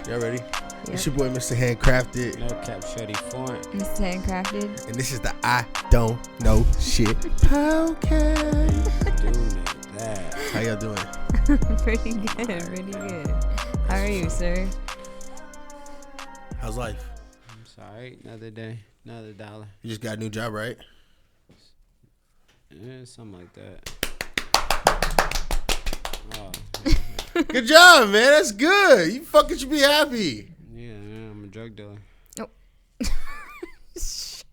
Y'all ready? Yep. It's your boy, Mr. HandCrafted. No cap, Shorty Foreign. Mr. HandCrafted. And this is the I Don't Know Shit podcast. Doing that. How y'all doing? Pretty good, pretty good. How are you, sir? How's life? I'm sorry. Another day, another dollar. You just got a new job, right? Yeah, something like that. Oh, Good job, man. That's good. You fucking should be happy. yeah, I'm a drug dealer. Shit.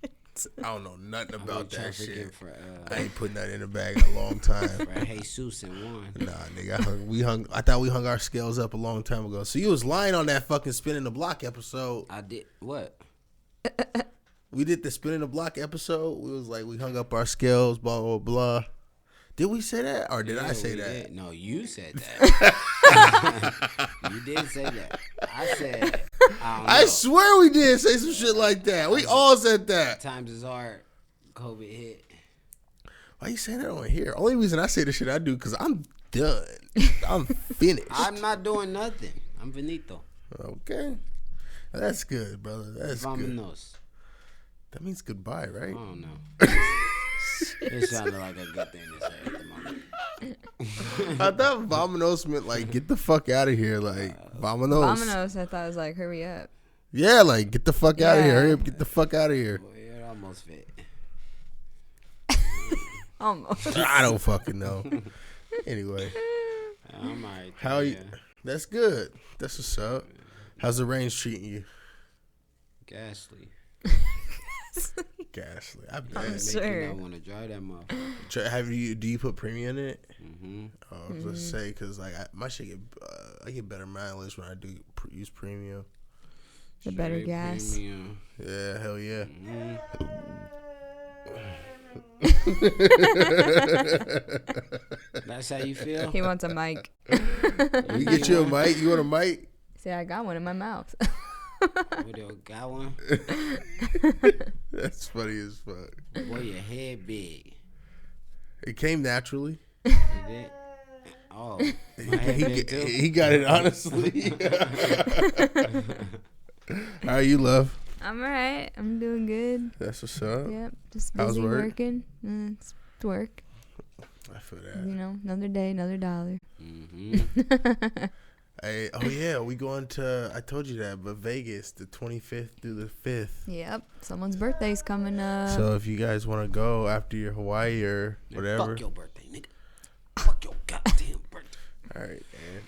I don't know nothing about that shit. For, I ain't putting that in the bag in a long time. for Jesus and one. Nah, nigga. I thought we hung our scales up a long time ago. So you was lying on that fucking spinning the block episode. I did what? We did the spinning the block episode. We was like, we hung up our scales, blah, blah, blah. Did we say that? Or did I say that? Did. No, you said that. You did say that. I said, I don't know. I swear we did say some shit like that. We all said that. Times is hard. COVID hit. Why you saying that on here? Only reason I say the shit I do because I'm done. I'm finished. I'm not doing nothing. I'm finito. Okay. That's good, brother. That's good. Vamonos. That means goodbye, right? I don't know. It sounded like a good thing to say at the moment. I thought vamonos meant like get the fuck out of here. Like vamonos. Vamonos, I thought it was like, hurry up. Yeah, like get the fuck out of here. Yeah. Hurry up, get the fuck out of here. Well, it almost fit. Almost. I don't fucking know. Anyway, I'm alright. how you? That's good. That's what's up. How's the range treating you? Ghastly. Ghastly. I I'm bet. sure. Make you not want to drive that motherfucker. Do you put premium in it? Mm-hmm. Oh, I was gonna say because like my shit I get better mileage when I do use premium. The better Straight gas. premium. Yeah, hell yeah. That's how you feel? He wants a mic. We get you a mic. You want a mic? See, I got one in my mouth. Video got one? That's funny as fuck. Boy, your head big. It came naturally. Is it? Oh, my head big too? He got it honestly. How are you, love? I'm alright. I'm doing good. That's what's up. Yep. Just How's busy work? working. It's work. I feel You that. know, another day, another dollar. Mm-hmm. Hey, oh yeah, we going to. I told you that, but Vegas, the 25th through the 5th. Yep. Someone's birthday's coming up. So if you guys want to go after your Hawaii or whatever, Fuck your birthday, nigga. Fuck your goddamn birthday. all right, man.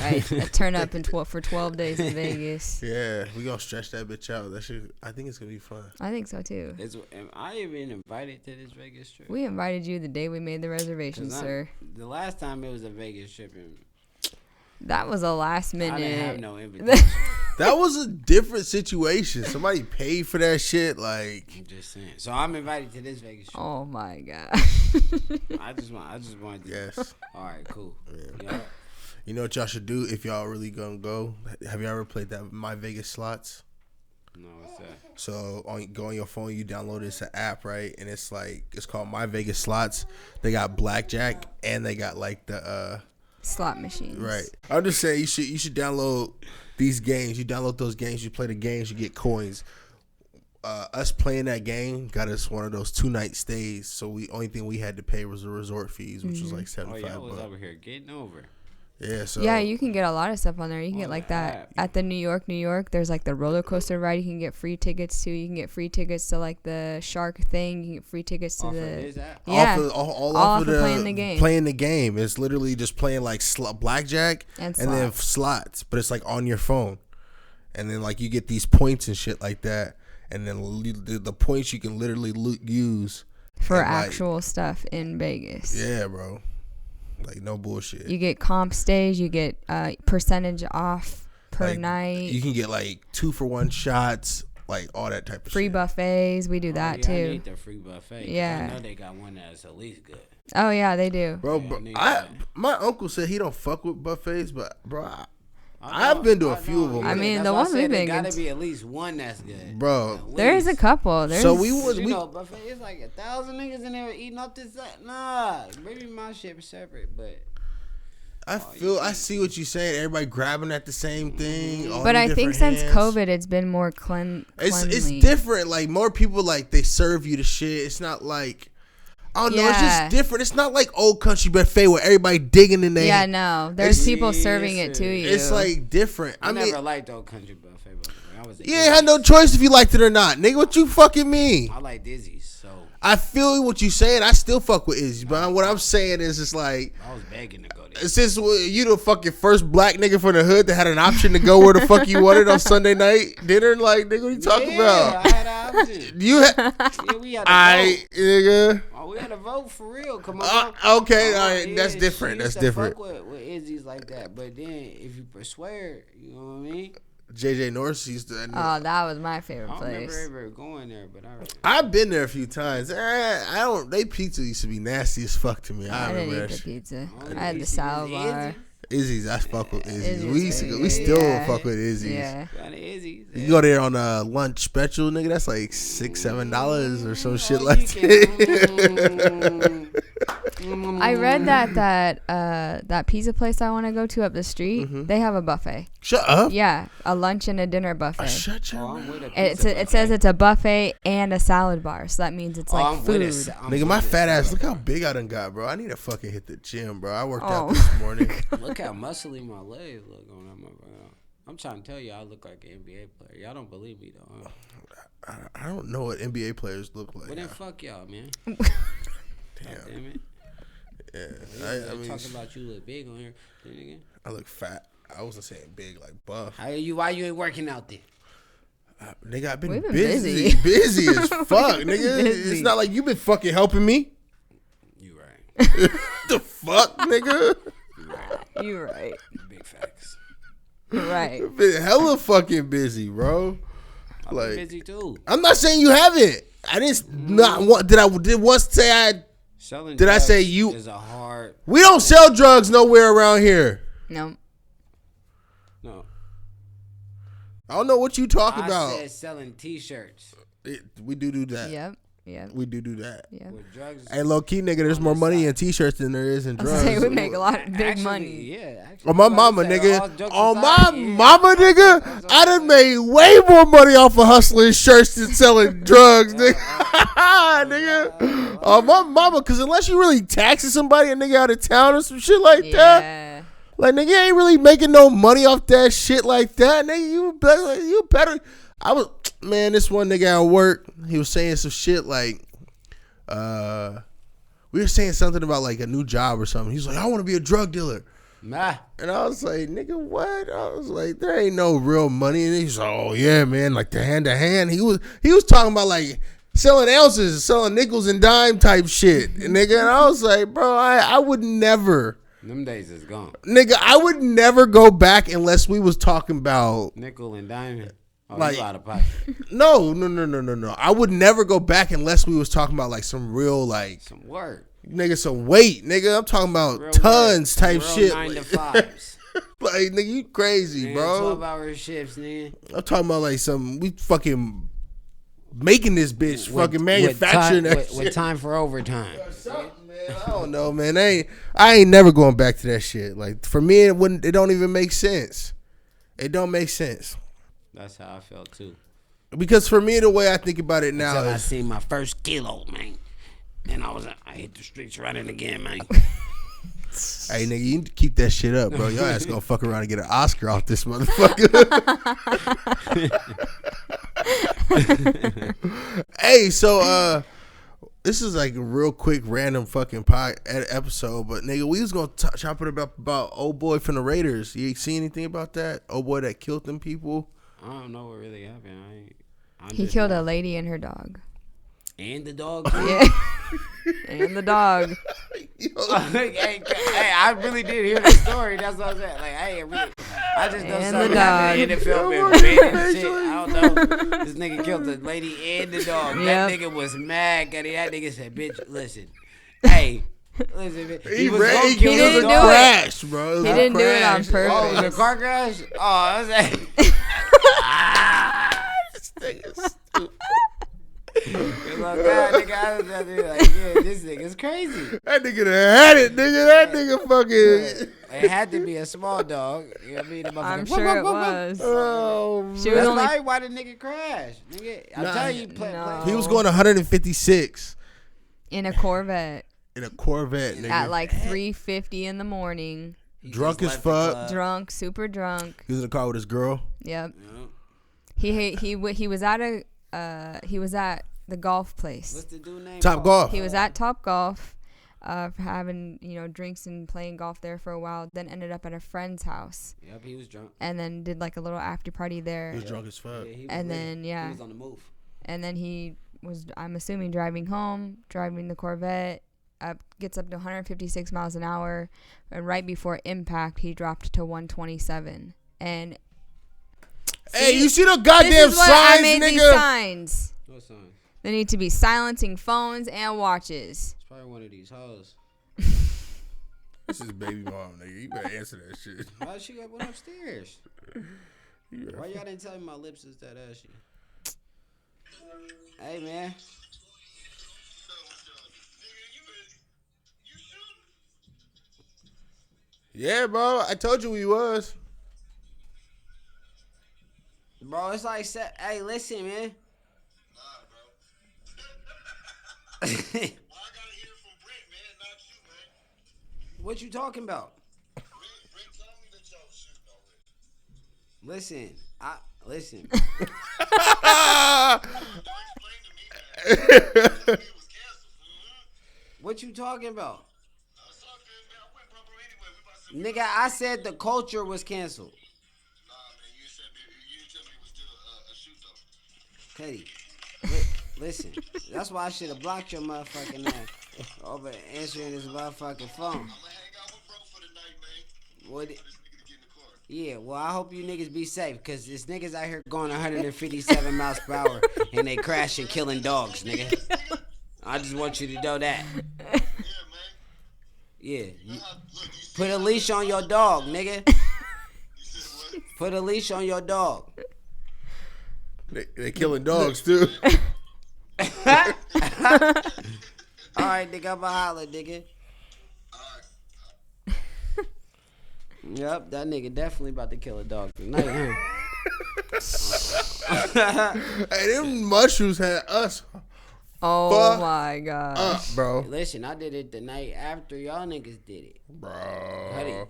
Right. I turn up for 12 days in Vegas. Yeah, we gonna stretch that bitch out. That shit, I think it's gonna be fun. I think so too. Am I even invited to this Vegas trip? We invited you the day we made the reservation, 'Cause sir. The last time it was a Vegas trip, and That was a last I didn't have minute. no invitation. That was a different situation. Somebody paid for that shit. Like, I'm just saying. So I'm invited to this Vegas trip. Oh my god. I just wanted to. yes. All right, cool. Yeah. Yeah. You know what y'all should do if y'all really gonna go? Have you ever played that My Vegas Slots? No, what's that? So go on your phone, you download this app, right? And it's called My Vegas Slots. They got blackjack and they got like the Slot machines. right. I'm just saying you should download these games. You download those games, you play the games, you get coins. Us playing that game got us one of those 2-night stays. So only thing we had to pay was the resort fees, which was like Oh, $75. y'all was over here getting over. Yeah, so Yeah, you can get a lot of stuff on there. You can get On like the that app. at the New York. There's like the roller coaster ride. You can get free tickets to. You can get free tickets to like the shark thing. You can get free tickets to Off of the. this app? Yeah, all off of of the playing the game. Playing the game. It's literally just playing like blackjack And then slots. slots, but it's like on your phone, and then like you get these points and shit like that, and then the points you can literally use for and, like, actual stuff in Vegas. Yeah, bro. Like no bullshit. You get comp stays. You get percentage off per Like, night. You can get like 2-for-1 shots, like all that type of Free shit. buffets. We do that I too. need the free buffet. 'Cause Yeah. I know they got one that's at least good. Oh yeah, they do. Bro, Yeah, I need I that. my uncle said he don't fuck with buffets, but bro, I've been to a few of them. I mean, That's the why I ones said we've there been gotta getting- be at least one that's good. Bro. At There is a least. couple. There's, So we would You know, buffet it's like 1,000 niggas in there eating up this. Nah, maybe my shit is separate, but I see what you're saying. Everybody grabbing at the same thing. But I think since COVID, it's been more cleanly. It's different. Like more people, like they serve you the shit. It's not like, I don't know. It's just different. It's not like old country buffet where everybody digging in there. Yeah, no. There's people serving it to you. It's like different. I never liked old country buffet. You ain't had no choice if you liked it or not, nigga. What you fucking mean? I like Dizzy's, so I feel what you saying. I still fuck with Izzy, but what I'm saying is, it's like I was begging to go there. Since you the fucking first black nigga from the hood that had an option to go where the fuck you wanted on Sunday night dinner, like nigga, what you talking about? I had an option. You had, we had a vote. Nigga. Oh, we had a vote for real. Come on. Okay, all right, that's different. That's different. Fuck with Izzy's like that, but then if you persuade, you know what I mean. JJ Norris used to. Oh, that was my favorite I don't place. remember ever going there, but I've been there a few times. I don't. They pizza used to be nasty as fuck to me. I didn't eat the pizza. I had the salad bar. Izzy's, I fuck with Izzy's. We still fuck with Izzy's. Yeah. You go there on a lunch special, nigga. That's like $6-7 or some shit like that. I read that pizza place I want to go to up the street. They have a buffet. Shut up. Yeah, a lunch and a dinner buffet. Shut your It says it's a buffet and a salad bar, so that means it's like food. Nigga, my fat ass. Look how big I done got, bro. I need to fucking hit the gym, bro. I worked out this morning. Look how muscly my legs look on that motherfucker. I'm trying to tell you, I look like an NBA player. Y'all don't believe me though. Huh? I don't know what NBA players look like. Well then, fuck y'all, man. Damn it. Yeah, I mean, talking about you look big on here, nigga. I look fat. I wasn't saying big, like buff. Why you ain't working out there? Nigga, I've been busy as fuck, nigga. It's not like you been fucking helping me. You right. The fuck, nigga. You right. Big facts. Right. I've been hella fucking busy, bro. I've been busy too. I'm not saying you haven't. I didn't not want. Did once say I? Selling did I say you? Is a hard. We don't sell drugs nowhere around here. No. I don't know what you talking about. I said selling T-shirts. We do that. Yep. We do that. Yeah. With drugs. Hey, low key, nigga, there's more money in T-shirts than there is in drugs. We make a lot of big money. Yeah. On my mama, nigga. On my mama, nigga. I done made way more money off of hustling shirts than selling drugs, nigga. Nigga. On my mama, because unless you really taxing somebody, a nigga out of town or some shit like that. Like, nigga, ain't really making no money off that shit like that. Nigga, you better. This one nigga at work, he was saying some shit like, we were saying something about like a new job or something. He's like, I want to be a drug dealer. Nah. And I was like, nigga, what? I was like, there ain't no real money. And he's like, oh yeah, man, like the hand to hand. He was talking about like selling ounces, selling nickels and dime type shit. And nigga, and I was like, bro, I would never. Them days is gone. Nigga, I would never go back unless we was talking about nickel and diamond. Oh, like, you out of pocket. No. I would never go back unless we was talking about like some real like some work. Nigga, some weight. Nigga, I'm talking about real tons work. Type real shit. 9 to 5s. Like, nigga, you crazy, man, bro. 12-hour shifts, nigga. I'm talking about like we fucking making this bitch fucking manufacturing that shit. With time for overtime. Man, I don't know, man. I ain't never going back to that shit. Like, for me, it don't even make sense. It don't make sense. That's how I felt too. Because for me, the way I think about it now I seen my first kilo, man. And I hit the streets running again, man. Hey, nigga, you need to keep that shit up, bro. Your ass gonna fuck around and get an Oscar off this motherfucker. Hey, so this is like a real quick random fucking episode, but nigga, we was gonna chop it about old boy from the Raiders. You see anything about that? Old boy that killed them people? I don't know what really happened. He killed a lady and her dog. And the dog? Yeah. And the dog. Hey, I really did hear the story. That's what I said. Like, I just know something happened in the NFL been big and shit. I don't know. This nigga killed the lady and the dog. Yep. That nigga was mad. That nigga said, bitch, listen. Hey. Listen, he didn't do it, bro. He didn't do it on purpose. Oh, it was a car crash? Oh, I was like, this nigga's stupid. This nigga's crazy. That nigga done had it, nigga. That nigga fucking. It had to be a small dog. You know what I mean? I'm sure it was. Oh, She was That's only probably why the nigga crashed. Nigga, I'm telling you, no. he was going 156 in a Corvette in a Corvette, nigga. at like 3:50 in the morning. Drunk as fuck. Drunk, super drunk. He was in the car with his girl. Yep. He was at the golf place. What's the dude name? Top Golf. He was at Top Golf, having drinks and playing golf there for a while. Then ended up at a friend's house. Yep, he was drunk. And then did like a little after party there. He was drunk as fuck. Yeah, And then he was on the move. And then he was, I'm assuming, driving home, driving the Corvette. Gets up to 156 miles an hour, and right before impact, he dropped to 127. And hey, you see the goddamn this is what signs, I made nigga? these signs. What sign? They need to be silencing phones and watches. It's probably one of these hoes. This is baby mom, nigga. You better answer that shit. Why she went upstairs? Why y'all didn't tell me my lips is that ashy? Hey, man. Yeah, bro. I told you we was. Bro, it's like, hey, listen, man. Nah, bro. Well, I gotta hear it from Brent, man, not you, man. What you talking about? Brent told me that y'all was shooting already. Listen, listen. Don't explain to me that. It was canceled. What you talking about? I saw it, man. I went, bro, anyway. We about to Nigga, I said the culture was canceled. Nah, man, you didn't tell me it was still a shoot, though. Cuddy, listen. That's why I should have blocked your motherfucking ass over answering this motherfucking phone. I'm gonna hang out with bro for the night, man. What? For this nigga to get in the car. Yeah, well, I hope you niggas be safe, because there's niggas out here going 157 miles per hour, and they crashing, killing dogs, nigga. I just want you to know that. Yeah, man. Yeah. Look, you see Put a how- leash on your dog, nigga. You said what? Put a leash on your dog. They killing dogs too. All right, nigga, I'ma holler, nigga. All right. Yep, that nigga definitely about to kill a dog tonight, huh? Hey, them mushrooms had us Oh Fuck my gosh. up, bro. Listen, I did it the night after y'all niggas did it. Bro. I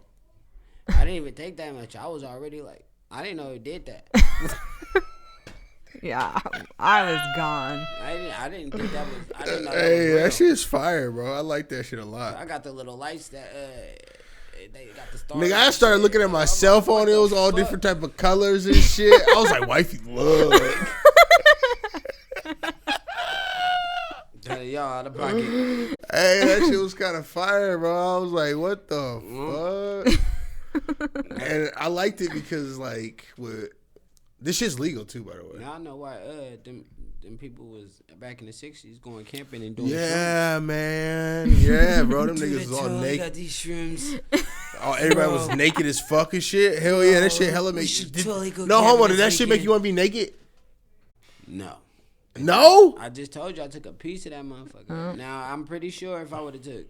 didn't even take that much. I was already like, I didn't know it did that. Yeah, I was gone. I didn't think that was. I didn't know that Hey, was real. that shit is fire, bro. I like that shit a lot. I got the little lights that they got the stars. Nigga, I and started shit. looking at my I'm cell like, phone. what It the was all fuck? different type of colors and shit. I was like, wifey love. Tell y'all out of pocket. Hey, that shit was kind of fire, bro. I was like, what the fuck? And I liked it because, like, this shit's legal too, by the way. Now I know why them people was back in the 60s going camping and doing Yeah, man. Yeah, bro. Them niggas was all Got naked. these shrooms. Oh, everybody was naked as fuck and shit. Hell yeah, that shit hella We make should you. totally go No, camping homo, this did that shit make weekend. you want to be naked? No. No? I just told you I took a piece of that motherfucker. Now, I'm pretty sure if I would have took.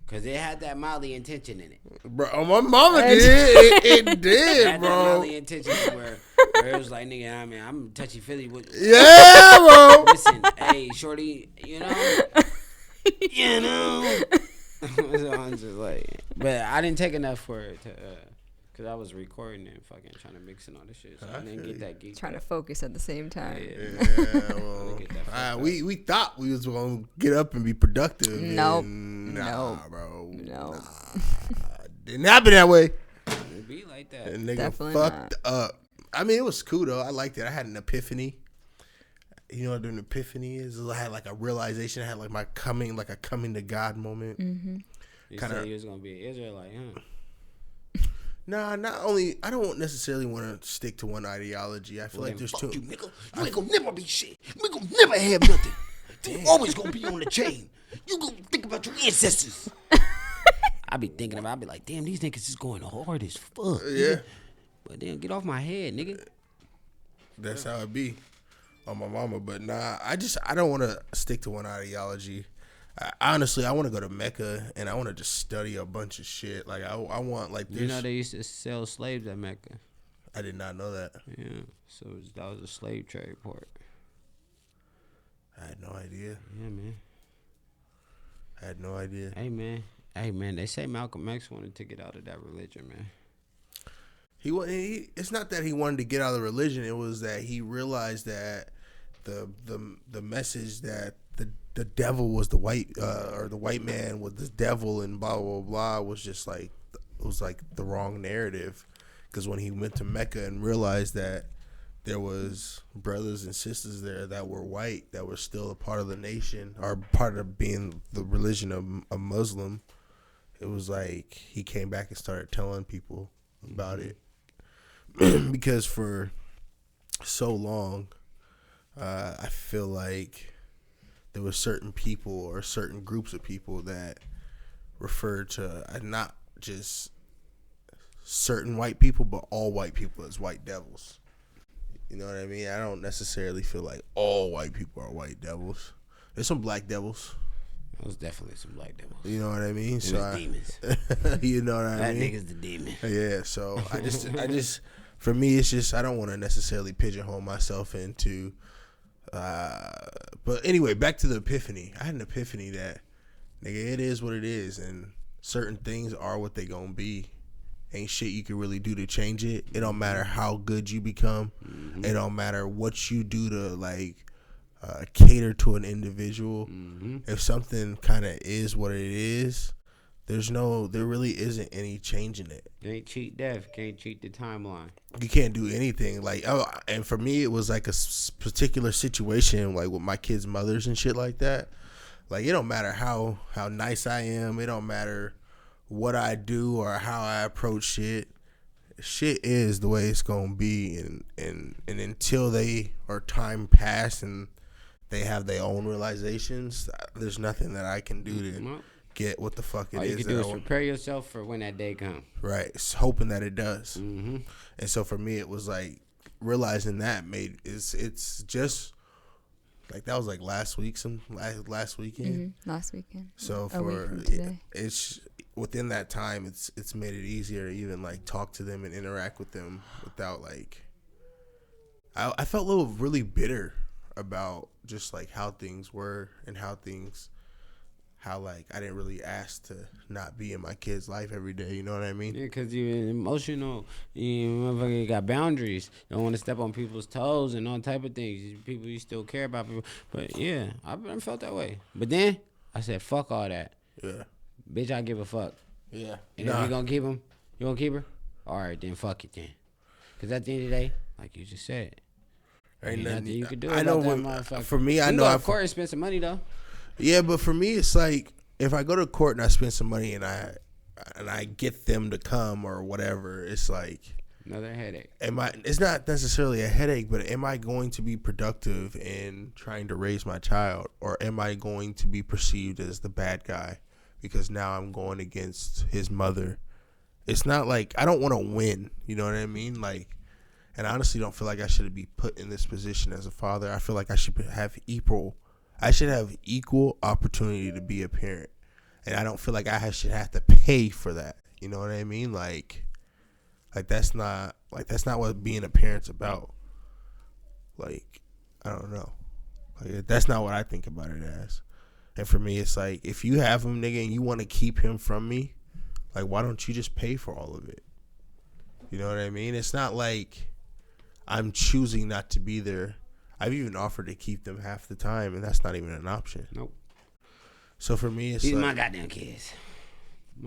Because it had that Molly intention in it. Bro, my mama did. It It did, had that bro. Molly intention where it was like, nigga, I mean, I'm touchy-feely with. Yeah, bro. Listen, hey, shorty, you know. So I'm just like, but I didn't take enough for it to, cause I was recording and fucking trying to mix and all this shit, so I didn't get that geek. Trying to focus at the same time. Yeah, well, Get that fucked we thought we was gonna get up and be productive. Nope. and Nope. Bro. No. Didn't happen that way. It be like that. And nigga Definitely fucked up. I mean, it was cool though. I liked it. I had an epiphany. You know what an epiphany is? I had like a realization. I had like a coming to God moment. Mm-hmm. You kinda- said you was gonna be an Israelite, huh? Nah, not only I don't necessarily want to stick to one ideology. I feel like there's two. You, nigga. You ain't gonna never be shit. You ain't gonna never have nothing. You always gonna be on the chain. You gonna think about your ancestors. I be thinking about. I be like, damn, these niggas is going hard as fuck. Yeah, nigga. But then get off my head, nigga. that's how it be on my mama. But nah, I don't want to stick to one ideology. Honestly, I want to go to Mecca and I want to just study a bunch of shit. Like I want like this. You know they used to sell slaves at Mecca. I did not know that. Yeah, so that was a slave trade port. I had no idea. Yeah, man. I had no idea. Hey, man. They say Malcolm X wanted to get out of that religion, man. It's not that he wanted to get out of the religion. It was that he realized that the message that the devil was the white or the white man was the devil and blah blah blah was just like it was like the wrong narrative. Because when he went to Mecca and realized that there was brothers and sisters there that were white that were still a part of the nation or part of being the religion of a Muslim, it was like he came back and started telling people about it. Because for so long, I feel like there were certain people or certain groups of people that referred to not just certain white people, but all white people as white devils. You know what I mean? I don't necessarily feel like all white people are white devils. There's some black devils. There's definitely some black devils. You know what I mean? Demons. You know what I mean? That nigga's the demon. Yeah, so I just for me, it's just I don't want to necessarily pigeonhole myself into. But anyway, back to the epiphany. I had an epiphany that, nigga, it is what it is, and certain things are what they gonna be. Ain't shit you can really do to change it. It don't matter how good you become. Mm-hmm. It don't matter what you do to like cater to an individual. Mm-hmm. If something kind of is what it is, there really isn't any changing it. Can't cheat death. Can't cheat the timeline. You can't do anything. Like, and for me, it was like a particular situation, like with my kids' mothers and shit like that. Like, it don't matter how nice I am. It don't matter what I do or how I approach shit. Shit is the way it's gonna be, and until they or time pass and they have their own realizations, there's nothing that I can do to get what the fuck it is. All you can do is prepare yourself for when that day comes. Right, it's hoping that it does. Mm-hmm. And so for me, it was like realizing that it's just like that was like last weekend. Mm-hmm. Last weekend. So it's within that time, it's made it easier to even like talk to them and interact with them without like. I felt a little really bitter about just like how things were and how like I didn't really ask to not be in my kid's life every day. You know what I mean? Yeah, because you're emotional. You motherfucker got boundaries. You don't want to step on people's toes and all type of things. People, you still care about people. But yeah, I've felt that way. But then I said, fuck all that. Yeah. Bitch, I give a fuck. Yeah. And if you gonna keep him, you gonna keep her? All right, then fuck it then. Because at the end of the day, like you just said, ain't nothing you can do about that motherfucker. For me, I you know go to court and spend some money though. Yeah, but for me, it's like if I go to court and I spend some money and I get them to come or whatever, it's like another headache. It's not necessarily a headache, but am I going to be productive in trying to raise my child, or am I going to be perceived as the bad guy because now I'm going against his mother? It's not like I don't want to win. You know what I mean? Like, and I honestly don't feel like I should be put in this position as a father. I feel like I should have equal opportunity to be a parent, and I don't feel like I should have to pay for that. You know what I mean? Like that's not what being a parent's about. Like, I don't know. Like, that's not what I think about it as. And for me, it's like, if you have him, nigga, and you want to keep him from me, like, why don't you just pay for all of it? You know what I mean? It's not like I'm choosing not to be there. I've even offered to keep them half the time, and that's not even an option. Nope. So for me, it's these like, my goddamn kids.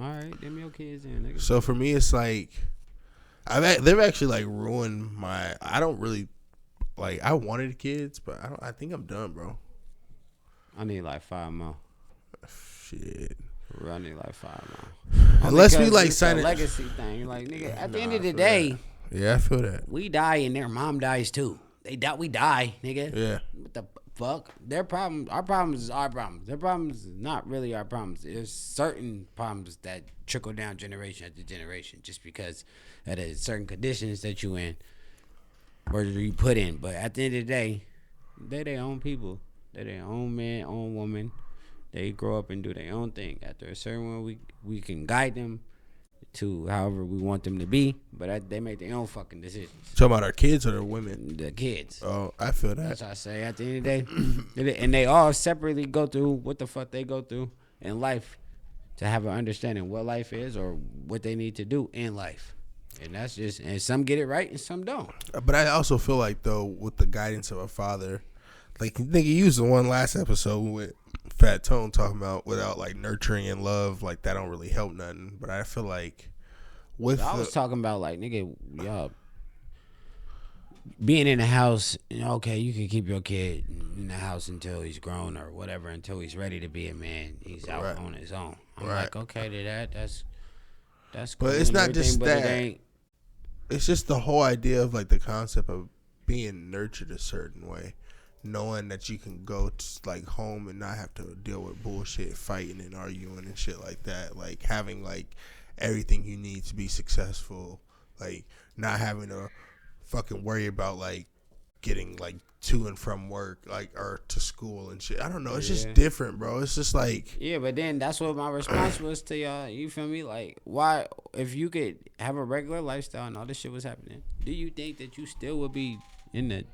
All right, them your kids then, nigga. So for me, it's like they've actually like ruined my. I don't really like. I wanted kids, but I think I'm done, bro. I need like 5 more. Shit. I need like 5 more. Unless we like sign a legacy thing. Like, nigga, at the end of the day, yeah, I feel that. We die and their mom dies too. We die, nigga. Yeah. What the fuck? Their problem, our problems is our problems. Their problems is not really our problems. There's certain problems that trickle down generation after generation just because of the certain conditions that you in or you put in. But at the end of the day, they their own people. They their own man, own woman. they grow up and do their own thing. After a certain one, we can guide them to however we want them to be, but they make their own fucking decisions. Talking about our kids or the women? The kids. Oh, I feel that. That's what I say. At the end of the day, and they all separately go through what the fuck they go through in life to have an understanding what life is or what they need to do in life. And that's just, and some get it right and some don't. But I also feel like, though, with the guidance of a father, like, nigga, you used the one last episode with Fat Tone talking about without, like, nurturing and love, like, that don't really help nothing. But I feel like with I was talking about, like, nigga, y'all being in the house, okay, you can keep your kid in the house until he's grown or whatever, until he's ready to be a man. He's out on his own. I'm like, okay, to that's cool. But it's not just but that. It's just the whole idea of, like, the concept of being nurtured a certain way. Knowing that you can go to, like, home and not have to deal with bullshit, fighting and arguing and shit like that. Like, having, like, everything you need to be successful. Like, not having to fucking worry about, like, getting, like, to and from work, like, or to school and shit. I don't know. It's just different, bro. It's just like... Yeah, but then that's what my response was to y'all. You feel me? Like, why, if you could have a regular lifestyle and all this shit was happening, do you think that you still would be in the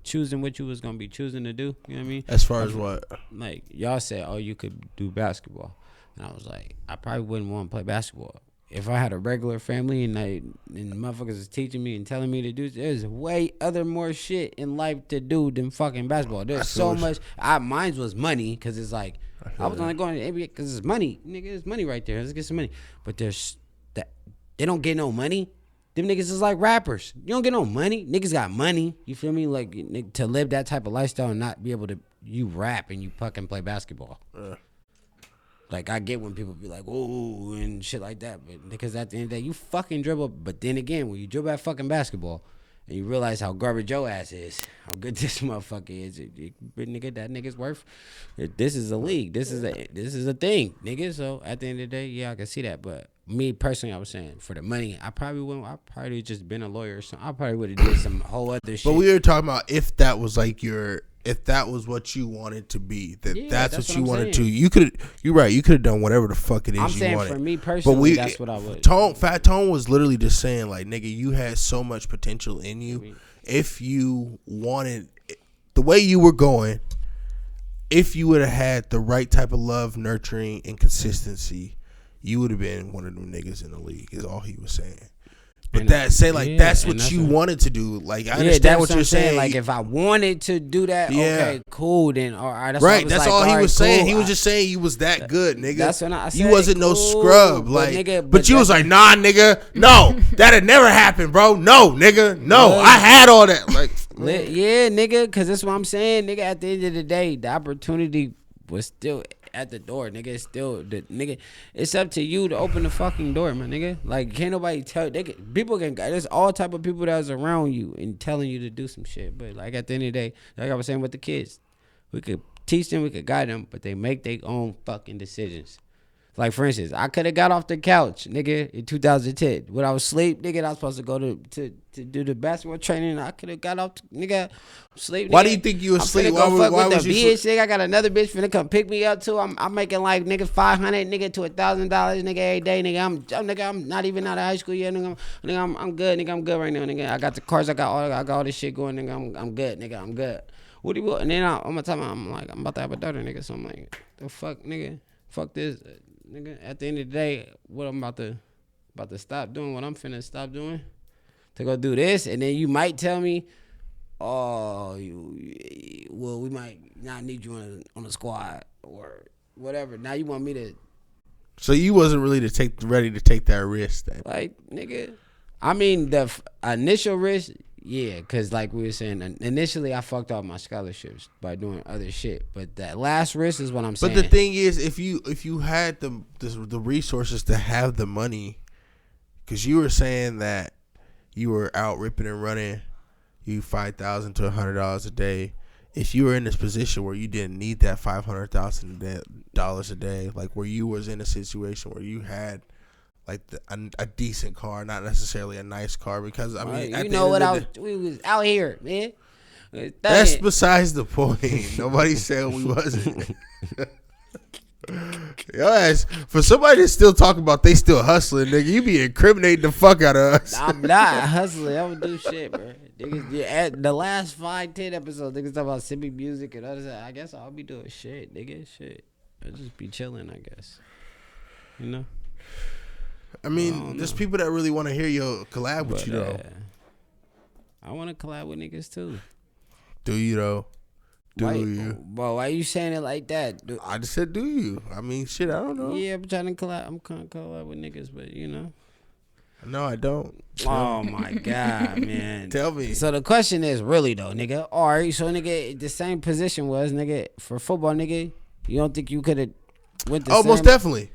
choosing what you was gonna be choosing to do? You know what I mean? As far as what? Like, y'all said, oh, you could do basketball. And I was like, I probably wouldn't want to play basketball. If I had a regular family and motherfuckers is teaching me and telling me to do, there's way more shit in life to do than fucking basketball. There's so much. Mine was money, because it's like, I was only going to NBA because it's money. Nigga, it's money right there. Let's get some money. But there's that, they don't get no money. Them niggas is like rappers. You don't get no money. Niggas got money. You feel me? Like, to live that type of lifestyle and not be able to, you rap and you fucking play basketball. Like, I get when people be like, ooh, and shit like that. But because at the end of the day, you fucking dribble. But then again, when you dribble at fucking basketball and you realize how garbage your ass is, how good this motherfucker is, nigga, that nigga's worth. This is a league. This is a thing, nigga. So at the end of the day, yeah, I can see that. But me personally, I was saying, for the money, I probably just been a lawyer or something. I probably would have did some whole other shit. But we were talking about if that was like if that was what you wanted to be, that's what you wanted to. You're right. You could have done whatever the fuck it is I'm you saying wanted. For me personally, that's what I would. Fat Tone was literally just saying, like, nigga, you had so much potential in you. If you wanted the way you were going, if you would have had the right type of love, nurturing, and consistency, you would have been one of them niggas in the league. Is all he was saying. But that's what you wanted to do. Like, I understand what you're saying. Like, if I wanted to do that, okay, cool. Then all right, that's all he was saying. He was just saying you was that good, nigga. That's when I said you wasn't no scrub. Like, but you was like, nah, nigga, no, that'd never happen, bro. No, nigga, no, I had all that. Like, yeah, nigga, because that's what I'm saying, nigga. At the end of the day, the opportunity was still at the door, nigga. It's still nigga. It's up to you to open the fucking door, my nigga. Like, can't nobody tell. People can. There's all type of people that's around you and telling you to do some shit. But like, at the end of the day, like I was saying with the kids, we could teach them, we could guide them, but they make their own fucking decisions. Like, for instance, I could have got off the couch, nigga, in 2010. When I was asleep, nigga, I was supposed to go to do the basketball training. I could have got off, nigga, sleep. Nigga. Why do you think you was asleep? Why was you bitch, nigga? I got another bitch finna come pick me up, too. I'm making, like, nigga, $500, nigga, to $1,000, nigga, every day, nigga. I'm not even out of high school yet, nigga. I'm good, nigga. I'm good right now, nigga. I got the cars. I got all this shit going, nigga. I'm good, nigga. I'm good. What do you want? And then I'm about to have a daughter, nigga. So I'm like, the fuck, nigga? Fuck this. Nigga, at the end of the day, what I'm about to stop doing, what I'm finna stop doing, to go do this, and then you might tell me, oh, we might not need you on the squad or whatever. Now you want me to. So you wasn't really ready to take that risk then? Like, nigga, I mean, the initial risk, yeah, because like we were saying, initially I fucked up my scholarships by doing other shit. But that last risk is what I'm saying. But the thing is, if you had the resources to have the money, because you were saying that you were out ripping and running, you $5,000 to $100 a day. If you were in this position where you didn't need that $500,000 a day, like where you was in a situation where you had like a decent car, not necessarily a nice car, because I mean, you know what? We was out here, man. That's besides the point. Nobody said we wasn't. Yo ass, for somebody that's still talking about they still hustling, nigga, you be incriminating the fuck out of us. I'm not hustling. I don't do shit, bro. Niggas, yeah, at the last 5-10 episodes, niggas talk about singing music and other stuff. I guess I'll be doing shit, nigga. Shit. I'll just be chilling, I guess. You know? I mean, there's people that really want to hear you collab with you, though. I want to collab with niggas, too. Do you, though? You? Bro, why you saying it like that? I just said, do you? I mean, shit, I don't know. Yeah, I'm trying to collab. I'm trying to collab with niggas, but, you know. No, I don't. Oh, my God, man. Tell me. So the question is, really, though, nigga. All right, so, nigga, the same position was, nigga, for football, nigga, you don't think you could have went the same? Most definitely.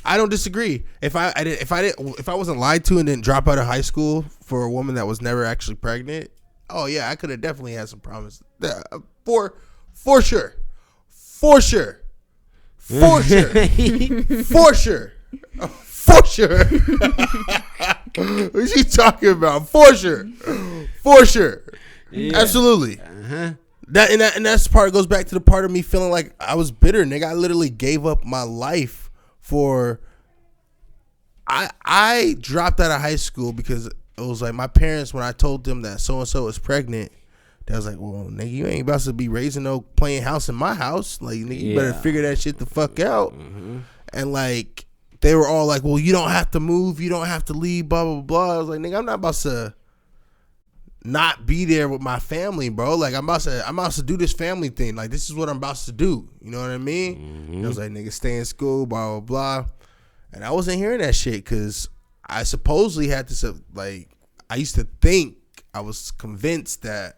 I don't disagree. If I wasn't lied to and didn't drop out of high school for a woman that was never actually pregnant, oh yeah, I could have definitely had some promise. For sure. For sure. For sure. For sure. For sure. What you talking about? For sure. For sure. Yeah. Absolutely. Uh-huh. And that's part goes back to the part of me feeling like I was bitter, nigga. I literally gave up my life for I dropped out of high school because it was like my parents, when I told them that so and so was pregnant, they was like, well, nigga, you ain't about to be raising no playing house in my house. Like, nigga, you better figure that shit the fuck out. Mm-hmm. And like they were all like, well, you don't have to move, you don't have to leave, blah blah blah. I was like, nigga, I'm not about to not be there with my family, bro. Like I'm about to do this family thing. Like this is what I'm about to do. You know what I mean? Mm-hmm. I was like, nigga, stay in school, blah blah blah. And I wasn't hearing that shit because I supposedly had this. Like I used to think, I was convinced that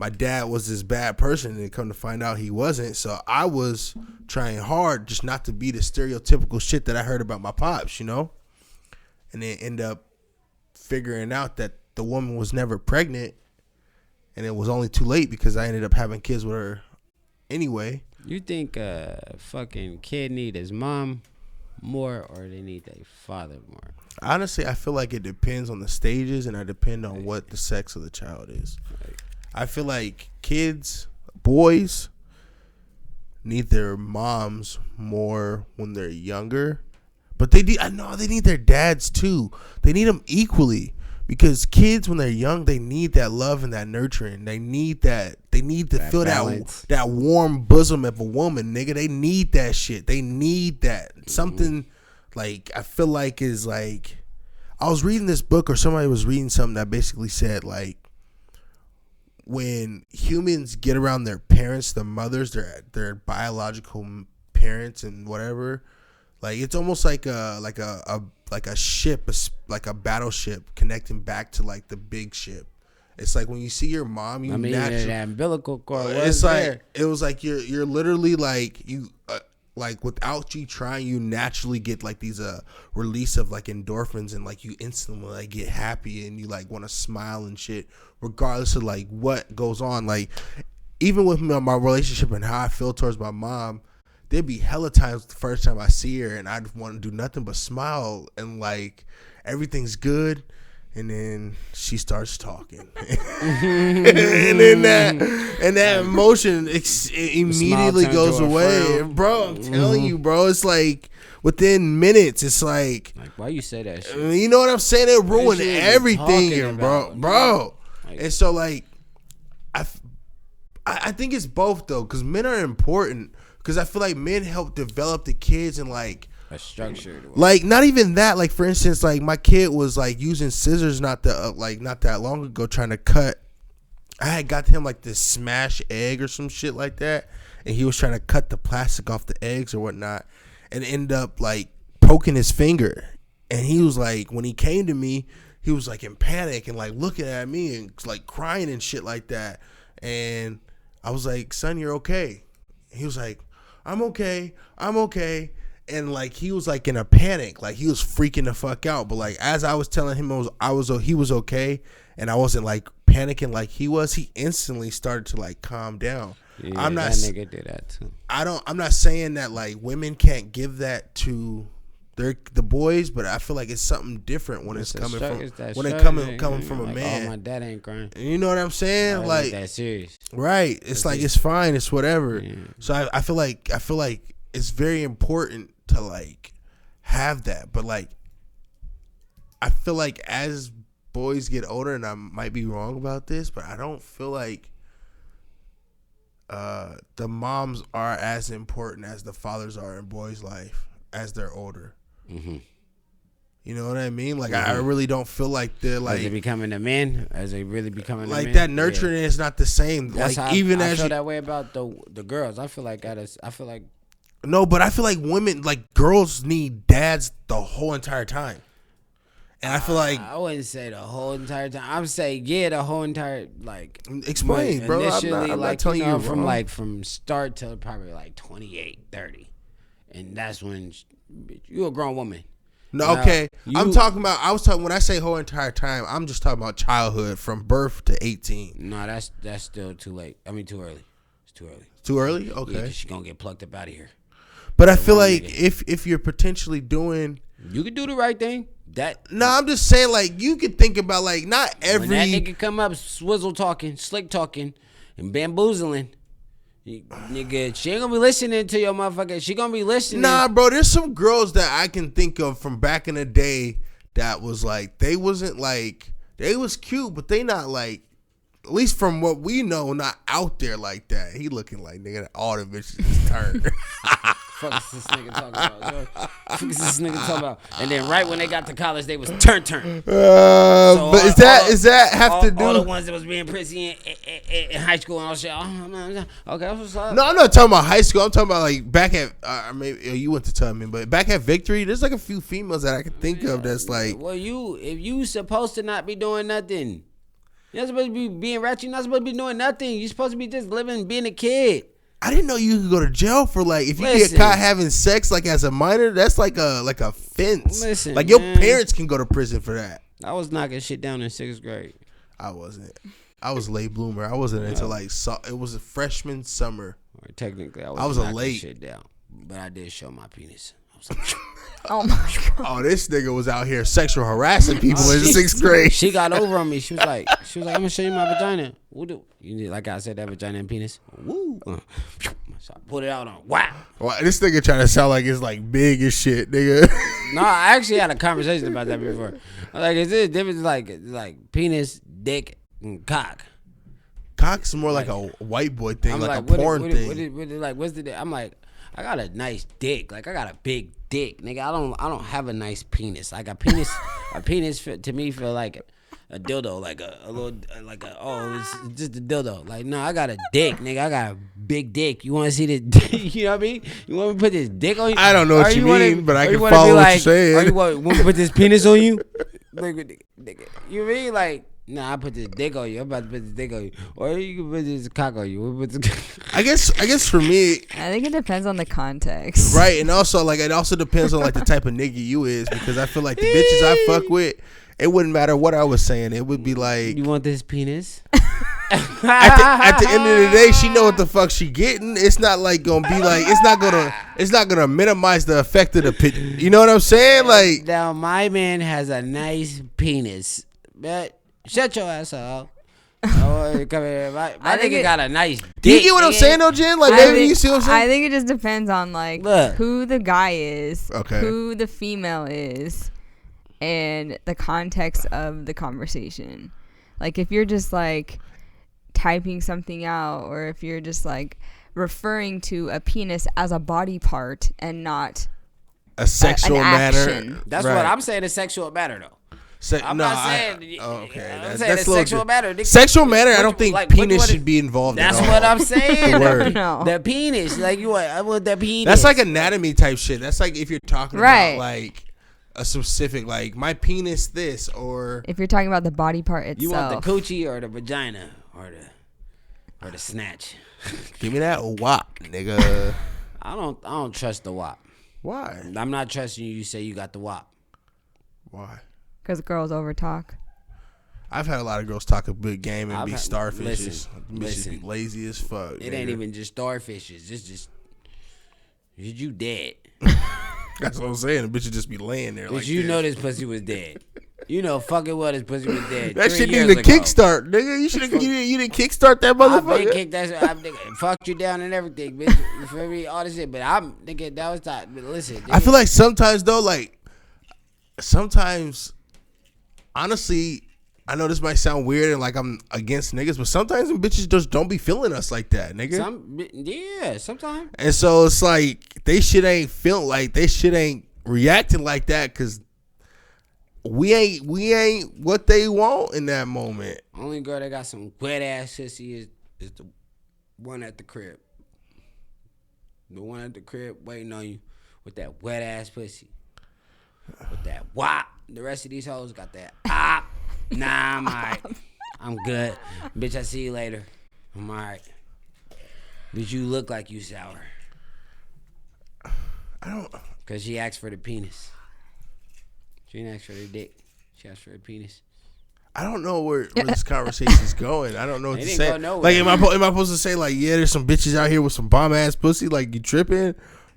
my dad was this bad person, and come to find out he wasn't. So I was trying hard just not to be the stereotypical shit that I heard about my pops, you know. And then end up figuring out that the woman was never pregnant, and it was only too late because I ended up having kids with her anyway. You think fucking kid need his mom more, or they need their father more? Honestly, I feel like it depends on the stages, and it depends on what the sex of the child is. I feel like kids, boys, need their moms more when they're younger, but they need their dads too. They need them equally. Because kids, when they're young, they need that love and that nurturing. They need that. They need to feel that warm bosom of a woman, nigga. They need that shit. They need that. Something like, I feel like is like, I was reading this book, or somebody was reading something that basically said, like, when humans get around their parents, the mothers, their biological parents and whatever, like it's almost like a ship, like a battleship connecting back to like the big ship. It's like when you see your mom, you naturally, that umbilical cord. It's like there. It was like you're literally like you like without you trying, you naturally get like these release of like endorphins, and like you instantly like get happy and you like want to smile and shit, regardless of like what goes on. Like even with my relationship and how I feel towards my mom, there'd be hella times the first time I see her and I'd want to do nothing but smile and like everything's good, and then she starts talking, and then that emotion immediately goes away, bro. I'm telling you, bro. It's like within minutes, it's like why you say that shit? You know what I'm saying? It ruined everything, bro. And so like I think it's both though, because men are important. Because I feel like men help develop the kids and like a structured way. Like not even that. Like for instance, like my kid was like using scissors not that long ago trying to cut. I had got him like this smash egg or some shit like that, and he was trying to cut the plastic off the eggs or whatnot, and ended up like poking his finger. And he was like, when he came to me, he was like in panic and like looking at me and like crying and shit like that. And I was like, son, you're okay. He was like, I'm okay. And like he was like in a panic, like he was freaking the fuck out. But like as I was telling him he was okay, and I wasn't like panicking like he was, he instantly started to like calm down. Yeah, that nigga did that too. I'm not saying that like women can't give that to the boys, but I feel like it's something different when it's coming from a man. Oh, my dad ain't crying. You know what I'm saying? Like that serious, right? It's like it's fine, it's whatever. Yeah. So I feel like it's very important to like have that, but like I feel like as boys get older, and I might be wrong about this, but I don't feel like the moms are as important as the fathers are in boys' life as they're older. Mm-hmm. You know what I mean? Like I really don't feel like they're like as they becoming a man, as they really becoming like a man. that nurturing is not the same. That's like how even I as feel that way about the girls. I feel like no, but I feel like women, like girls, need dads the whole entire time. And I feel like I wouldn't say the whole entire time. I'm saying the whole entire like. Explain, bro. Initially, I'm like not telling you from from start to probably like 28, 30, and that's when you're a grown woman. No, okay. I'm talking about. When I say whole entire time, I'm just talking about childhood from birth to 18. No, that's still too late. I mean, too early. It's too early. Too early? Okay. Yeah, 'cause she's gonna get plucked up out of here. But I feel like if you're potentially doing, you could do the right thing. I'm just saying, like, you could think about, like, not every. When that nigga come up, swizzle talking, slick talking, and bamboozling, nigga, she ain't gonna be listening to your motherfucker. She gonna be listening. Nah, bro, there's some girls that I can think of from back in the day that was like, they wasn't like, they was cute, but they not like, at least from what we know, not out there like that. He looking like, nigga, all the bitches just turned. Fuck is this nigga talking about? Fuck is this nigga talking about? And then right when they got to college, they was turn. So but is that have to do? All the ones that was being prissy in high school and all shit. Okay, what's up? No, I'm not talking about high school. I'm talking about like back at maybe you went to tell me, but back at Victory, there's like a few females that I can think of that's like. Well, if you supposed to not be doing nothing, you're not supposed to be being ratchet. You're not supposed to be doing nothing. You're supposed to be just living, being a kid. I didn't know you could go to jail for like if you get caught having sex like as a minor. That's like a offense. Listen, like your parents can go to prison for that. I was knocking shit down in 6th grade. I wasn't. I was late bloomer. I wasn't until like it was a freshman summer. Or technically, I was a late shit down, but I did show my penis. I was like, oh my god. Oh, this nigga was out here sexual harassing people in 6th grade. She got over on me. She was like, I'm gonna show you my vagina. You need, like I said, that vagina and penis. Woo. So I put it out on. Wow. Well, this nigga trying to sound like it's like big as shit, nigga. No, I actually had a conversation about that before. Like, is there a difference like penis, dick, and cock? Cock's more like a white boy thing, like a porn thing. What's the? I'm like, I got a nice dick. Like I got a big dick, nigga. I don't have a nice penis. Like a penis, to me feel like a dildo, like a little, it's just a dildo. Like no, I got a dick, nigga. I got a big dick. You want to see the dick? You know what I mean? You want me to put this dick on you? I don't know what you mean, but I can follow what you're saying. Or you want me to put this penis on you? Nigga, you mean like? Nah, I put this dick on you. I'm about to put this dick on you. Or you can put this cock on you. I guess for me, I think it depends on the context. Right, and also like it also depends on like the type of nigga you is, because I feel like the bitches I fuck with, it wouldn't matter what I was saying. It would be like, you want this penis? at the end of the day, she know what the fuck she getting. It's not like gonna be like it's not gonna minimize the effect of the pit. You know what I'm saying? Like now, my man has a nice penis, but shut your ass up. Oh, come here. My nigga got a nice dick. You get what I'm saying though, Jen? Like maybe you see what I'm saying? I think it just depends on like who the guy is, who the female is, and the context of the conversation. Like if you're just like typing something out, or if you're just like referring to a penis as a body part and not a sexual matter. That's right. What I'm saying. A sexual matter though. I'm not saying. Okay, I'm saying that's sexual matter. Sexual matter. I don't think like, penis should be involved. That's at all. What I'm saying. No. The penis, like I want the penis. That's like anatomy type shit. That's like if you're talking about like a specific, like my penis, this, or if you're talking about the body part itself. You want the coochie or the vagina or the snatch. Give me that wop, nigga. I don't trust the wop. Why? I'm not trusting you. You say you got the wop. Why? Because girls over talk. I've had a lot of girls talk a big game and be starfishes. Listen, be lazy as fuck. It ain't even just starfishes. It's just you dead. That's what I'm saying. The bitch would just be laying there. Like you know this pussy was dead. You know, fucking well this pussy was dead. That 3 shit years need a ago. kickstart, nigga. You should you didn't kickstart that I been motherfucker. kicked that shit. I fucked you down and everything, bitch. You feel me? All this shit. But I'm thinking that was time. But listen, I feel like sometimes though, like sometimes, honestly, I know this might sound weird and like I'm against niggas, but sometimes them bitches just don't be feeling us like that, nigga. Sometimes. And so it's like they shit ain't feeling like they shit ain't reacting like that because we ain't what they want in that moment. Only girl that got some wet ass sissy is the one at the crib. The one at the crib waiting on you with that wet ass pussy. With that wop. The rest of these hoes got that op. Nah, I'm alright. I'm good. Bitch, I see you later. I'm alright. Bitch, you look like you sour. I don't. Cause she asked for the penis. She didn't ask for the dick. She asked for the penis. I don't know where this conversation's going. I don't know what to say. Like, am I supposed to say like, yeah, there's some bitches out here with some bomb ass pussy, like you tripping,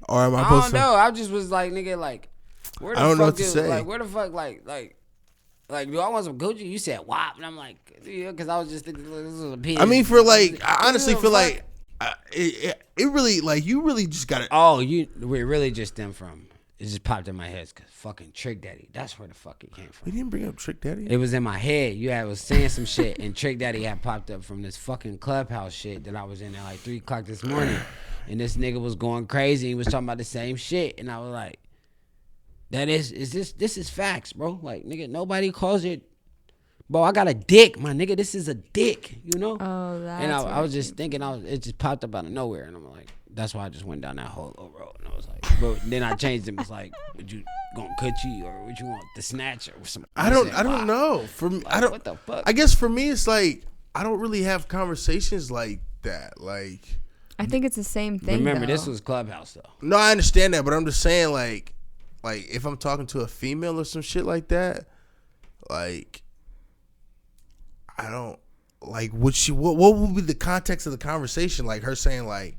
or am I supposed to? I don't know. I just was like, nigga, like, where the I don't know fuck what to say. Like, where the fuck, like, do I want some Gucci? You said wop, and I'm like, yeah, because I was just thinking, this is a penis. I mean, for like, I honestly feel like it really, like, you really just gotta. Oh, we really just stem from. It just popped in my head because fucking Trick Daddy. That's where the fuck it came from. We didn't bring up Trick Daddy. It was in my head. You was saying some shit, and Trick Daddy had popped up from this fucking Clubhouse shit that I was in at like 3 o'clock this morning. And this nigga was going crazy. He was talking about the same shit. And I was like, this is facts, bro. Like, nigga, nobody calls it. Bro, I got a dick, my nigga. This is a dick, you know? Oh, that's And I was just thinking, it just popped up out of nowhere. And I'm like, that's why I just went down that whole little road. And I was like, bro, then I changed it. It was like, would you gonna cut you or would you want the snatch or something? I don't know. For me, like, I don't. What the fuck? I guess for me, it's like I don't really have conversations like that. Like, I think it's the same thing. Remember, though. this was Clubhouse though. no, I understand that, but I'm just saying, like if I'm talking to a female or some shit like that, like I don't like what would be the context of the conversation? Like her saying like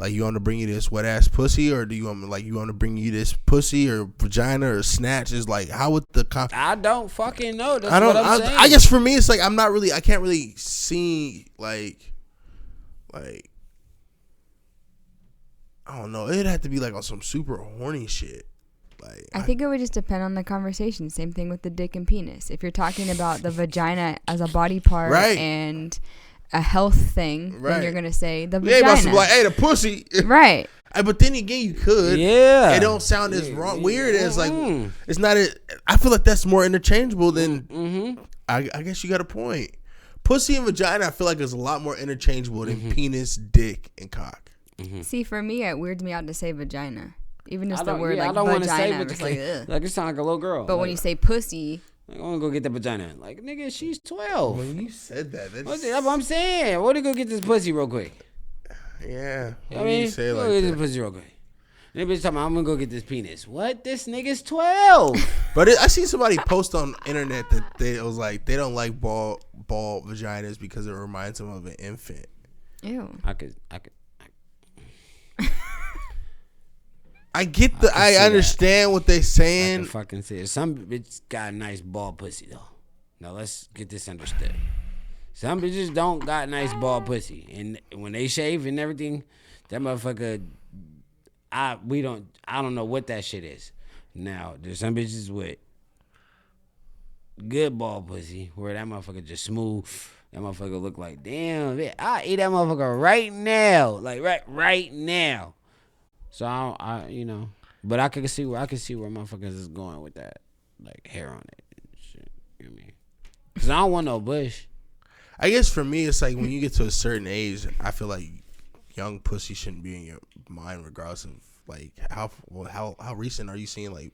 you want to bring you this wet ass pussy, or do you want to bring you this pussy or vagina or snatch? Is like how would the I don't fucking know. That's I don't. What I'm saying. I guess for me, it's like I'm not really. I can't really see like I don't know. It'd have to be like on some super horny shit. Like I think it would just depend on the conversation. Same thing with the dick and penis. If you're talking about the vagina as a body part and a health thing, then you're gonna say the vagina. Yeah, about to be like, hey, the pussy. Right. But then again, you could. Yeah. It don't sound as weird as like it's not. I feel like that's more interchangeable than. Mm-hmm. I guess you got a point. Pussy and vagina, I feel like is a lot more interchangeable than penis, dick, and cock. Mm-hmm. See, for me, it weirds me out to say vagina. Even just the word like I don't want to say vagina, it's like, ugh. Like it sound like a little girl. But like, when you say pussy, I want to go get the vagina. Like, nigga, she's 12. When you said that, that's what I'm saying. I want to go get this pussy real quick. Yeah. I mean, you say it go like get that. this pussy real quick. And bitch talking about, I'm going to go get this penis. What? This nigga's 12. But I seen somebody post on internet that it was like they don't like ball vaginas because it reminds them of an infant. ew. I could. I get the. I understand what they I saying. can fucking see it. Some bitch got a nice ball pussy though. Now let's get this understood. Some bitches don't got nice ball pussy, and when they shave and everything, that motherfucker. I don't know what that shit is. Now there's some bitches with good ball pussy where that motherfucker just smooth. That motherfucker look like damn. I eat that motherfucker right now, like right now. So I but I can see where motherfuckers is going with that, like hair on it and shit. You know what I mean? Cause I don't want no bush. I guess for me, it's like when you get to a certain age, I feel like young pussy shouldn't be in your mind, regardless of like how recent are you seeing like.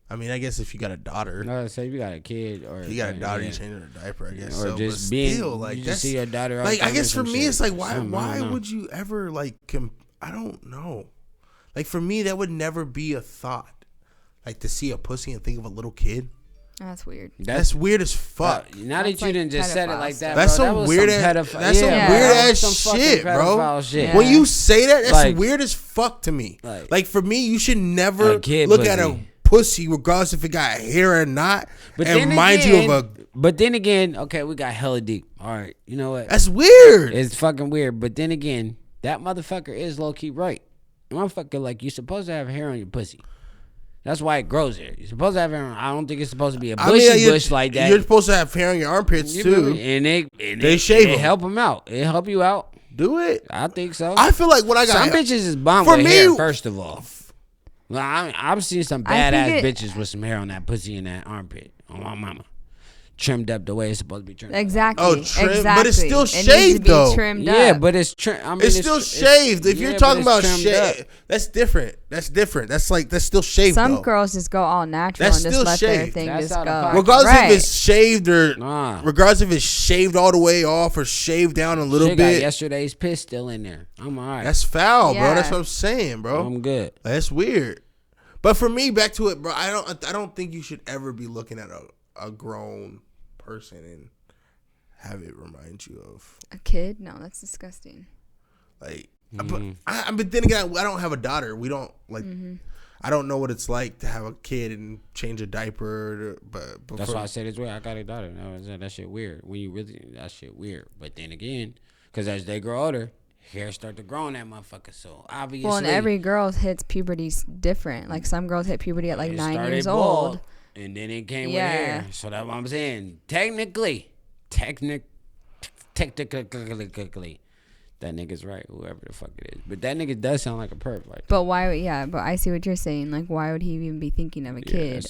I mean, I guess if you got a daughter, No, say if you got a kid or if you got a daughter, you changing her diaper. I guess, or so, just but being still, like you that's just see your daughter. like I guess for me, it's like why would would you ever like? I don't know. Like for me, that would never be a thought. Like to see a pussy and think of a little kid. That's weird. That's weird as fuck. Now that That's you like didn't just said it like that, That's bro, some that was weird some ass. pedophile- That's some yeah, weird that was ass some fucking shit, bro. pedophile shit. Yeah. When you say that, that's Like- weird as fuck to me. Like- Like for me, you should never A kid look at a pussy. pussy regardless if it got hair or not, But and then remind again, you of a. But then again, okay, we got hella deep. All right, you know what? That's weird. It's fucking weird. But then again, that motherfucker is low key right. Motherfucker, like, you supposed to have hair on your pussy. That's why it grows there. You're supposed to have hair on. I don't think it's supposed to be a bushy bush like that. You're supposed to have hair on your armpits too. And they shave them. Help them out. It help you out. Do it. I think so. I feel like when I got some bitches is bomb with hair. First of all, I've seen some badass bitches with some hair on that pussy and that armpit. On my mama. Trimmed up the way it's supposed to be trimmed. Exactly. Oh, exactly. But it's still shaved though. Yeah, but it's it's still shaved. If you're talking about shaved, that's different. That's different. That's still shaved. Some girls just go all natural and just let their thing just go. Regardless if it's shaved or regardless if it's shaved all the way off or shaved down a little bit. Got yesterday's piss still in there. I'm alright. That's foul, bro. That's what I'm saying, bro. I'm good. That's weird. But for me, back to it, bro. I don't think you should ever be looking at a grown person and have it remind you of a kid. No, that's disgusting. Like, but then again, I don't have a daughter. We don't like. I don't know what it's like to have a kid and change a diaper. But that's why I said it's weird. I got a daughter. That shit weird. When you really, that shit weird. But then again, because as they grow older, hair start to grow on that motherfucker. So obviously, well, and every girl hits puberty different. Like some girls hit puberty at like 9 years old. And then it came with hair. So that's what I'm saying. Technically, that nigga's right, whoever the fuck it is. But that nigga does sound like a perp. Like, but why? Yeah, but I see what you're saying. Like, why would he even be thinking of a kid?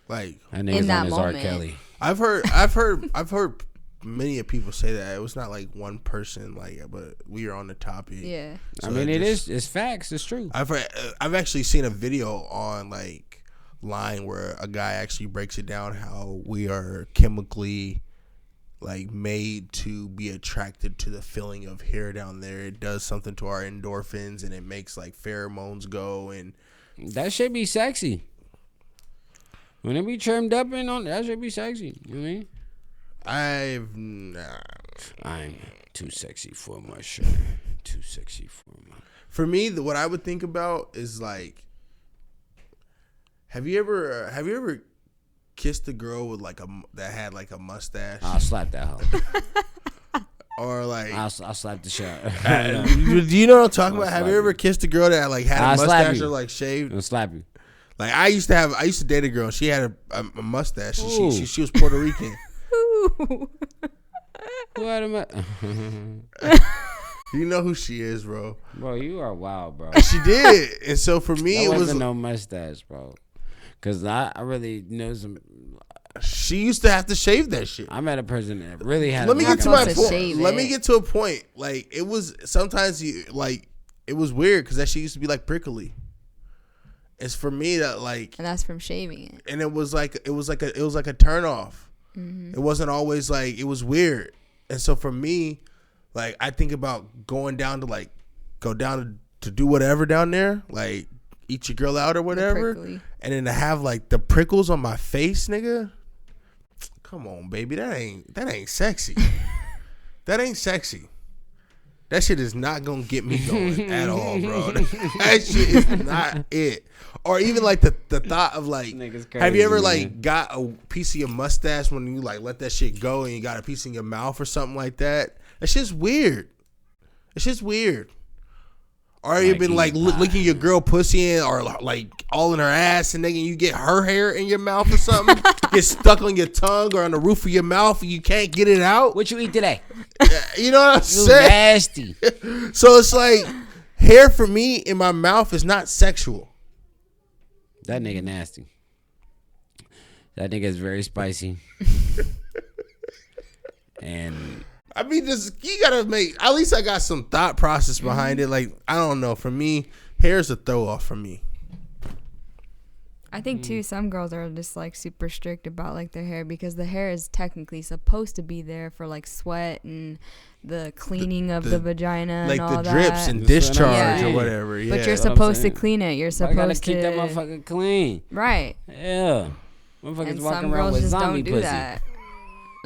Like that nigga's in that on his moment. R. Kelly. I've heard many people say that. It was not like one person, like, but we are on the topic. Yeah, so I mean, it's facts. It's true. I've actually seen a video on like Line where a guy actually breaks it down how we are chemically like made to be attracted to the feeling of hair down there. It does something to our endorphins and it makes like pheromones go, and that should be sexy. When it be trimmed up and on, that should be sexy. You know what I mean? I'm too sexy for my shirt. Too sexy for my. For me, what I would think about is like, have you ever kissed a girl with like that had like a mustache? I'll slap that hoe. Or like I'll slap the shot. Do you know what I'm talking about? Have you ever kissed a girl that like had a mustache or like shaved? I'll slap you. Like I used to date a girl. She had a mustache. She was Puerto Rican. What am I? You know who she is, bro. Bro, you are wild, bro. She did, and so for me, it was no mustache, bro. Cause I really know some. She used to have to shave that shit. I met a person that really had. Let me get to my point. Let me get to a point. Like it was sometimes it was weird because that shit used to be like prickly. It's for me that like, and that's from shaving it. And it was like a turn off. Mm-hmm. It wasn't always like, it was weird. And so for me, like I think about going down to do whatever down there, like eat your girl out or whatever, and then to have like the prickles on my face, nigga. Come on, baby, that ain't sexy. That ain't sexy. That shit is not gonna get me going at all, bro. That shit is not it. Or even like the thought of like, crazy, have you ever like got a piece of your mustache when you like let that shit go and you got a piece in your mouth or something like that? That shit's weird. It's just weird. Or you been like licking your girl pussy in, or like all in her ass, and then you get her hair in your mouth or something, get stuck on your tongue or on the roof of your mouth, and you can't get it out. What you eat today? You know what I'm saying? Nasty. So it's like hair for me in my mouth is not sexual. That nigga nasty. That nigga is very spicy. And I mean, you gotta make, at least I got some thought process behind it. Like, I don't know. For me, hair's a throw off for me. I think too, some girls are just like super strict about like their hair, because the hair is technically supposed to be there for like sweat and the cleaning of the vagina, like and all the drips and discharge or whatever. Yeah. But you're supposed to clean it. You're supposed to keep that motherfucker clean. Right. Yeah. Motherfuckers And walking some around girls with just zombie don't do pussy. that.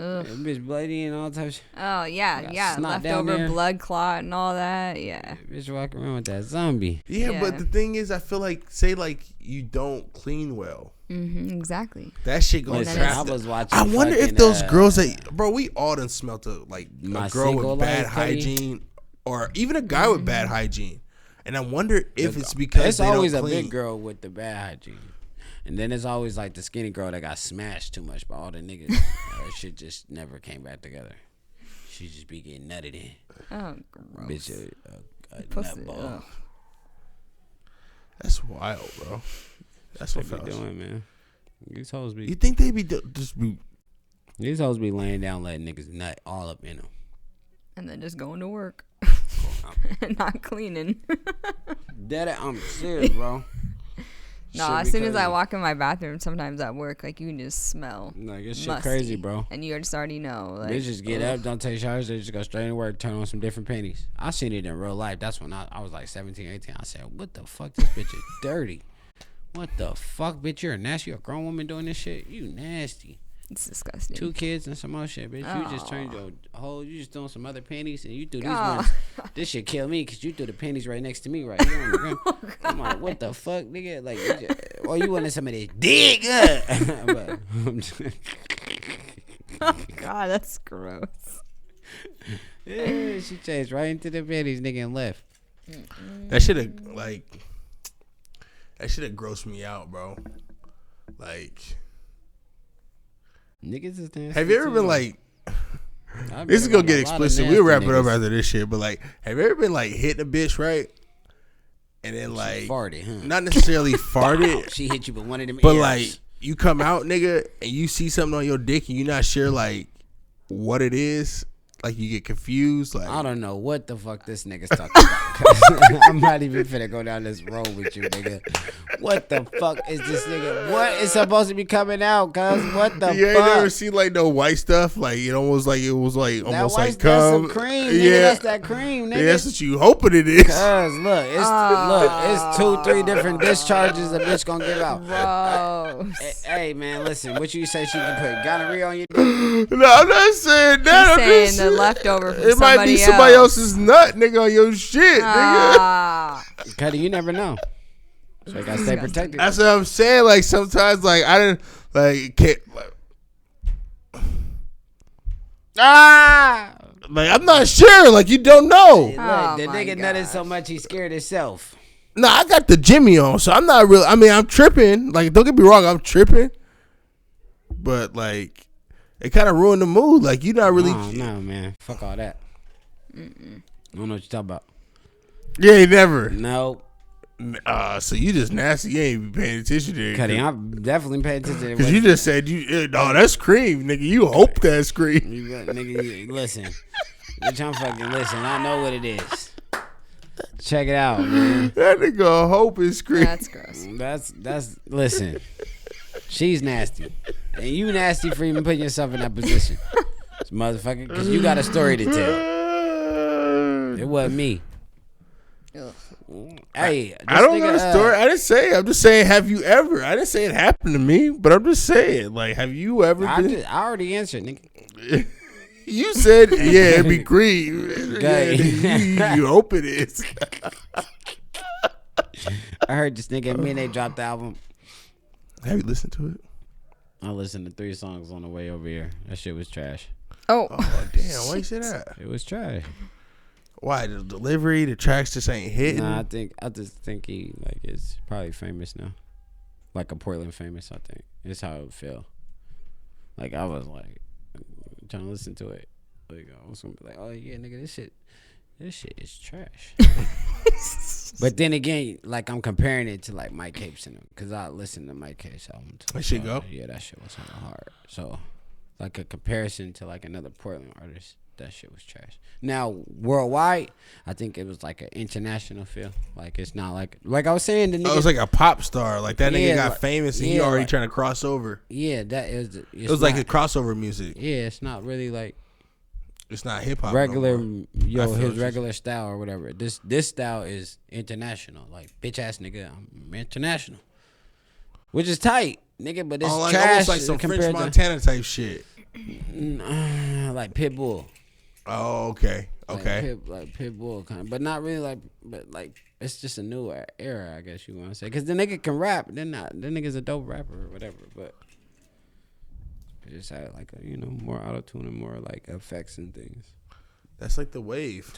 That bitch bloody and all types of shit. Oh, yeah. Leftover blood clot and all that. Yeah. Bitch walking around with that zombie. Yeah, but the thing is, I feel like, say, like, you don't clean well. Mm-hmm, exactly. That shit gonna trap. I was watching. I wonder if those girls that, bro, we all done smelt a girl with bad hygiene, or even a guy with bad hygiene. And I wonder if it's because it's they always don't a clean. big girl with the bad hygiene. And then it's always like the skinny girl that got smashed too much by all the niggas. Her shit just never came back together. She just be getting nutted in. Oh, gross. Bitch, a Pussy, nut ball. That's wild, bro. That's what They be fellas doing, man. These hoes be. You think they be just be? These hoes be laying down, letting niggas nut all up in them. And then just going to work. And not cleaning. I'm serious, bro. No, as soon as I walk in my bathroom, sometimes at work, like, you can just smell. Like, this shit musty, crazy, bro. And you just already know. Like, Bitches get up, don't take showers, they just go straight to work, turn on some different panties. I seen it in real life. That's when I was like 17, 18. I said, what the fuck? This bitch is dirty. What the fuck, bitch? You're nasty. You're a grown woman doing this shit? You nasty. It's disgusting. 2 kids and some more shit, bitch. You just turned your whole, you just doing some other panties and you threw these Oh. ones. This shit kill me because you threw the panties right next to me right here on the ground. I'm like, what the fuck, nigga? Like, or you wanted some of this dig up. But, Oh, God, that's gross. yeah, she changed right into the panties, nigga, and left. That should have grossed me out, bro. Like, Niggas is nasty. have you ever too, been though. like? I've This is been gonna get around a lot of explicit. nasty We'll wrap it up niggas. after this shit. But like, have you ever been like hitting a bitch, right? And then She like farted, huh? not necessarily farted, She hit you with one of them but ears. like you come out, nigga, and you see something on your dick and you're not sure like what it is. Like you get confused. Like I don't know what the fuck this nigga's talking about. I'm not even finna go down this road with you, nigga. What the fuck is this nigga? What is supposed to be coming out, cuz? What the you ain't fuck? never seen like no white stuff. Like it was like almost that like white, cum. that's some cream, nigga. Yeah, That's that cream, nigga. yeah, that's what you hoping it is. Cuz look, it's 2-3 different discharges a bitch gonna give out. Gross. Hey man, listen, what you say she can put gonorrhea on your dick? No, I'm not saying that. He's I'm saying just the leftover from it might be somebody else's nut, nigga, on your shit, nigga. Ah. Cuddy, you never know. So you gotta stay protected. That's what I'm saying. Like sometimes, like I didn't like can't. Like I'm not sure. Like you don't know. Hey, look, Oh the my nigga nutted gosh. so much he scared himself. No, I got the Jimmy on, so I'm not real. I mean, I'm tripping. Like don't get me wrong, I'm tripping. But like, it kind of ruined the mood. Like you're not really. No, man. Fuck all that. I don't know what you're talking about. You ain't never. No. So you just nasty. You ain't paying attention to it. Cuddy, I'm definitely paying attention to Because you just said no, that's cream, nigga. You hope that's cream. You got, nigga, listen. Bitch, I'm fucking listen. I know what it is. Check it out, man. That nigga hope is cream. That's gross. That's listen. She's nasty. And you nasty for even putting yourself in that position. This motherfucker, because you got a story to tell. It wasn't me. Ugh. Hey, I don't got a story. I didn't say it. I'm just saying, have you ever? I didn't say it happened to me, but I'm just saying, like, have you ever been? I already answered, nigga. You said, yeah, it'd be cream. Okay. Yeah, you hope it is. I heard this nigga and they dropped the album. Have you listened to it? I listened to 3 songs on the way over here. That shit was trash. Oh. Oh, damn. Why you say that? It was trash. Why? The delivery, the tracks just ain't hitting? Nah, I just think he like is probably famous now. Like a Portland famous, I think. It's how it would feel. Like I was like trying to listen to it. Like I was gonna be like, oh yeah, nigga, this shit is trash. But then again, like I'm comparing it to like Mike Capes and them, cause I listened to Mike Capes album too. That shit go? Yeah, that shit was kind of hard. So like a comparison to like another Portland artist, that shit was trash. Now worldwide, I think it was like an international feel. Like it's not like I was saying, the nigga. Oh, it was like a pop star. Like that nigga Yeah, got like- famous and yeah, he already like- trying to cross over. Yeah, that is. It was like a crossover music. Yeah, it's not really like It's not hip hop. regular, No I feel what his you're regular style or whatever. This style is international. Like bitch ass nigga, I'm international, which is tight, nigga. But it's like, trash almost like some compared French to. Montana type shit. Like Pitbull. Oh, okay. Okay. Like Pitbull kind of, but not really but it's just a new era, I guess you want to say. Because the nigga can rap. The nigga's a dope rapper or whatever, but it just had like more auto-tune and more like effects and things. That's like the wave.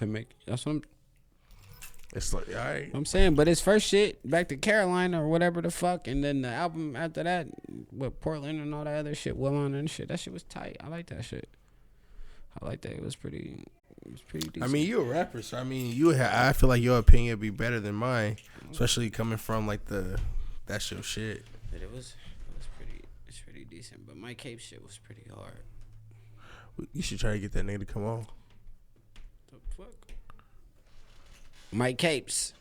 That's what It's like, all right. I'm saying. But his first shit, Back to Carolina or whatever the fuck, and then the album after that with Portland and all that other shit, Willon and shit, that shit was tight. I like that shit. I like that. It was pretty decent. I mean, you a rapper, so I mean, I feel like your opinion would be better than mine, especially coming from like that's your shit. But it's pretty decent. But Mike Cape shit was pretty hard. You should try to get that nigga to come on. The fuck? Mike Capes,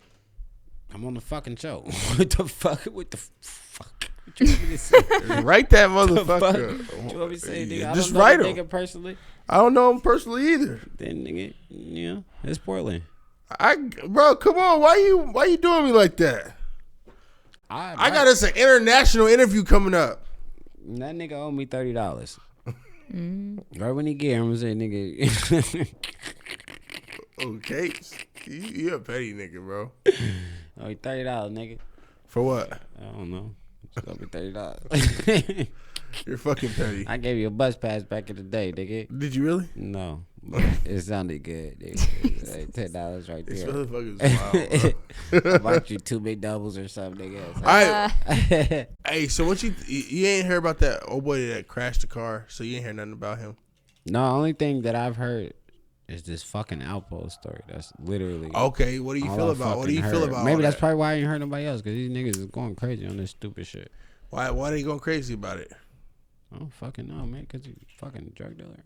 I'm on the fucking show. What the fuck? What the fuck? What you want me to say? Write that motherfucker. What you want me to say, nigga? Just I don't know write the him. nigga personally. I don't know him personally either. Then nigga, it's Portland. Bro, come on. Why you doing me like that? I got us an international interview coming up. That nigga owe me $30. Right when he get him, I'm saying, nigga. Okay, you a petty nigga, bro. Owe me $30, nigga. For what? I don't know. It's gonna be $30. You're fucking petty. I gave you a bus pass back in the day, nigga. Did you really? No, but it sounded good, nigga. Like $10 right This there. motherfucker's wild, bro. I bought you 2 big doubles or something, nigga. All right. Hey, so what you ain't heard about that old boy that crashed the car? So you ain't heard nothing about him? No, only thing that I've heard is this fucking Outpost story. That's literally okay. What do you feel about? What do you feel about? Maybe that's probably why I ain't heard nobody else, because these niggas is going crazy on this stupid shit. Why they going crazy about it? I don't fucking know, man. Because he's a fucking drug dealer.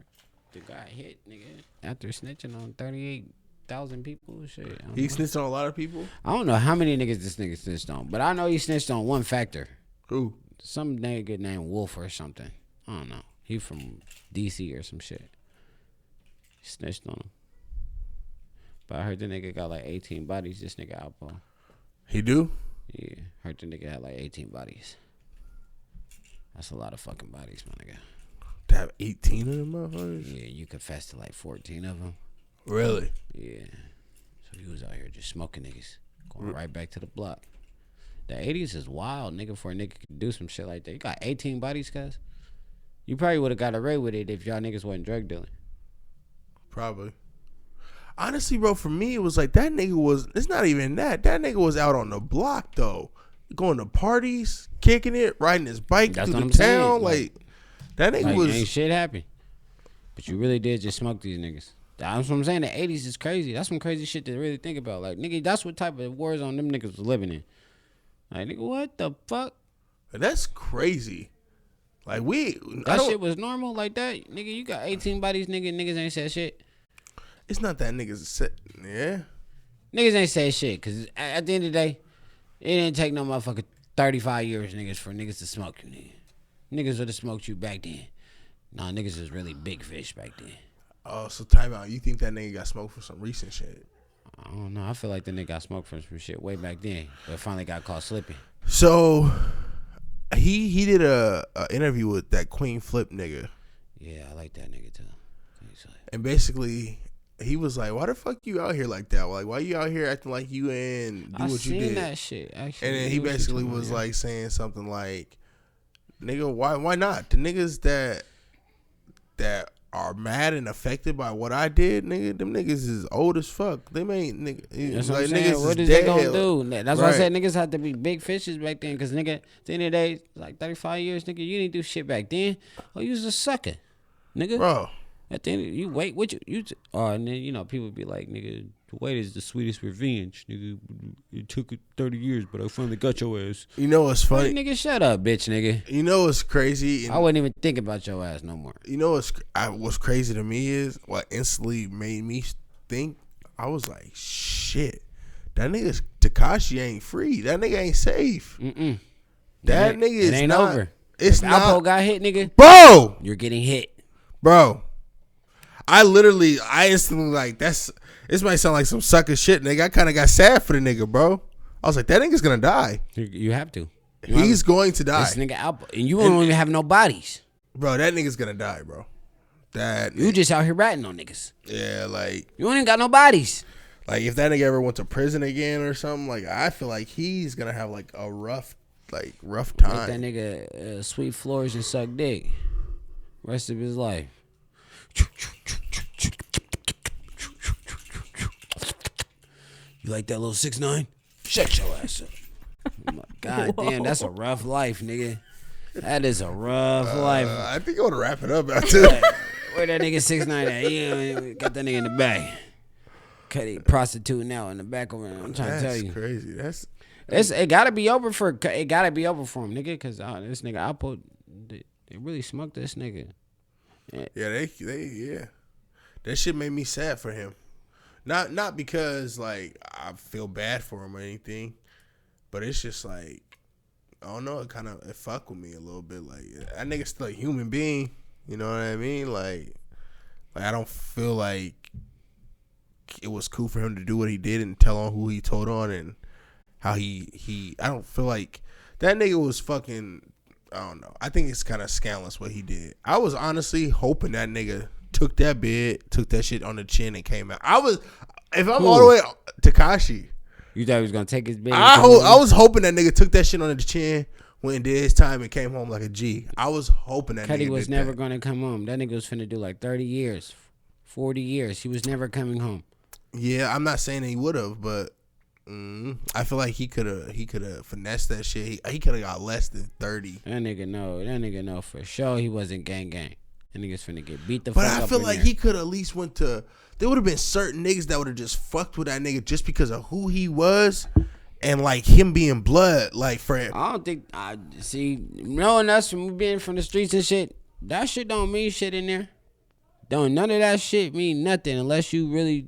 The guy hit, nigga, after snitching on 38,000 people. Shit. He snitched on a lot of people. I don't know how many niggas this nigga snitched on, but I know he snitched on one factor. Who? Some nigga named Wolf or something. I don't know. He from DC or some shit. He snitched on him. But I heard the nigga got like 18 bodies. This nigga Outlaw. He do? Yeah. Heard the nigga had like 18 bodies. That's a lot of fucking bodies, my nigga. To have 18 of them motherfuckers? Yeah, you confessed to like 14 of them. Really? Yeah. So he was out here just smoking niggas. Going right back to the block. The 80s is wild, nigga, for a nigga to do some shit like that. You got 18 bodies, cuz. You probably would have got away with it if y'all niggas wasn't drug dealing. Probably. Honestly, bro, for me, it was like that nigga was, it's not even that. That nigga was out on the block, though. Going to parties, kicking it, riding his bike through the town. Like, that nigga was. Ain't shit happen. But you really did just smoke these niggas. That's what I'm saying. The 80s is crazy. That's some crazy shit to really think about. Like, nigga, that's what type of war zone them niggas was living in. Like, nigga, what the fuck? That's crazy. Like, that shit was normal like that? Nigga, you got 18 bodies, nigga, niggas ain't said shit. It's not that niggas yeah. Niggas ain't say shit, because at the end of the day, it didn't take no motherfucker 35 years, niggas, for niggas to smoke you, nigga. Niggas would have smoked you back then. Nah, niggas was really big fish back then. Oh, so time out. You think that nigga got smoked for some recent shit? I don't know. I feel like the nigga got smoked for some shit way back then, but finally got caught slipping. So, he did a interview with that Queen Flip nigga. Yeah, I like that nigga too. And basically, he was like, "Why the fuck you out here like that? Like, why you out here acting like you ain't do what you did?" I seen that shit, actually. And then he basically was like saying something like, "Nigga, why not? The niggas that are mad and affected by what I did, nigga, them niggas is old as fuck. They ain't nigga. That's like, what I'm saying. niggas What is dead. they gonna do? That's why I Right. said niggas had to be big fishes back then. Cause nigga, at the end of the day, like 35 years, nigga, you didn't do shit back then. Oh, you was a sucker, nigga. Bro. At the end, you wait. What and then people be like, nigga, wait is the sweetest revenge, nigga. It took 30 years, but I finally got your ass. You know what's funny? Hey, nigga, shut up, bitch, nigga. You know what's crazy? I wouldn't even think about your ass no more. You know what's crazy to me is what instantly made me think. I was like, shit, that nigga Tekashi ain't free. That nigga ain't safe. That nigga is ain't not over. It's if not. Alpo got hit, nigga, Bro, you're getting hit, bro. I instantly like this might sound like some sucker shit, nigga. I kind of got sad for the nigga, bro. I was like, that nigga's gonna die. You have to. He's going to die. This nigga Alpo, and you don't even have no bodies. Bro, that nigga's gonna die, bro. You just out here ratting on niggas. Yeah, like you ain't got no bodies. Like if that nigga ever went to prison again or something, like I feel like he's gonna have like a rough time. Make that nigga sweep floors and suck dick. Rest of his life. You like that little 6ix9ine? Shut your ass up. God damn, that's a rough life, nigga. That is a rough life. I think I want to wrap it up after that. Where that nigga 6ix9ine at? Yeah, got that nigga in the back. Cutty prostituting out in the back of him. I'm trying to tell you. That's crazy. It gotta be over for him, nigga. Cause this nigga Output, they really smoked this nigga. Yeah, that shit made me sad for him. Not because like I feel bad for him or anything, but it's just like I don't know. It fuck with me a little bit. Like that nigga's still a human being. You know what I mean? Like I don't feel like it was cool for him to do what he did and tell on who he told on and how he. I don't feel like that nigga was fucking. I don't know. I think it's kind of scandalous what he did. I was honestly hoping that nigga took that shit on the chin and came out. If I'm all the way Tekashi. You thought he was gonna take his bid? I was hoping that nigga took that shit on the chin, went and did his time and came home like a G. I was hoping that Cuddy nigga was did never that. gonna come home. That nigga was finna do like 30 years, 40 years. He was never coming home. Yeah, I'm not saying that he would have, but I feel like he could have finessed that shit. He could have got less than 30. That nigga know for sure he wasn't gang. That nigga's finna get beat the fuck up. But I feel like he could at least went to. There would have been certain niggas that would have just fucked with that nigga just because of who he was and like him being blood. Like for him. I don't think I see knowing us from being from the streets and shit. That shit don't mean shit in there. None of that shit mean nothing unless you really.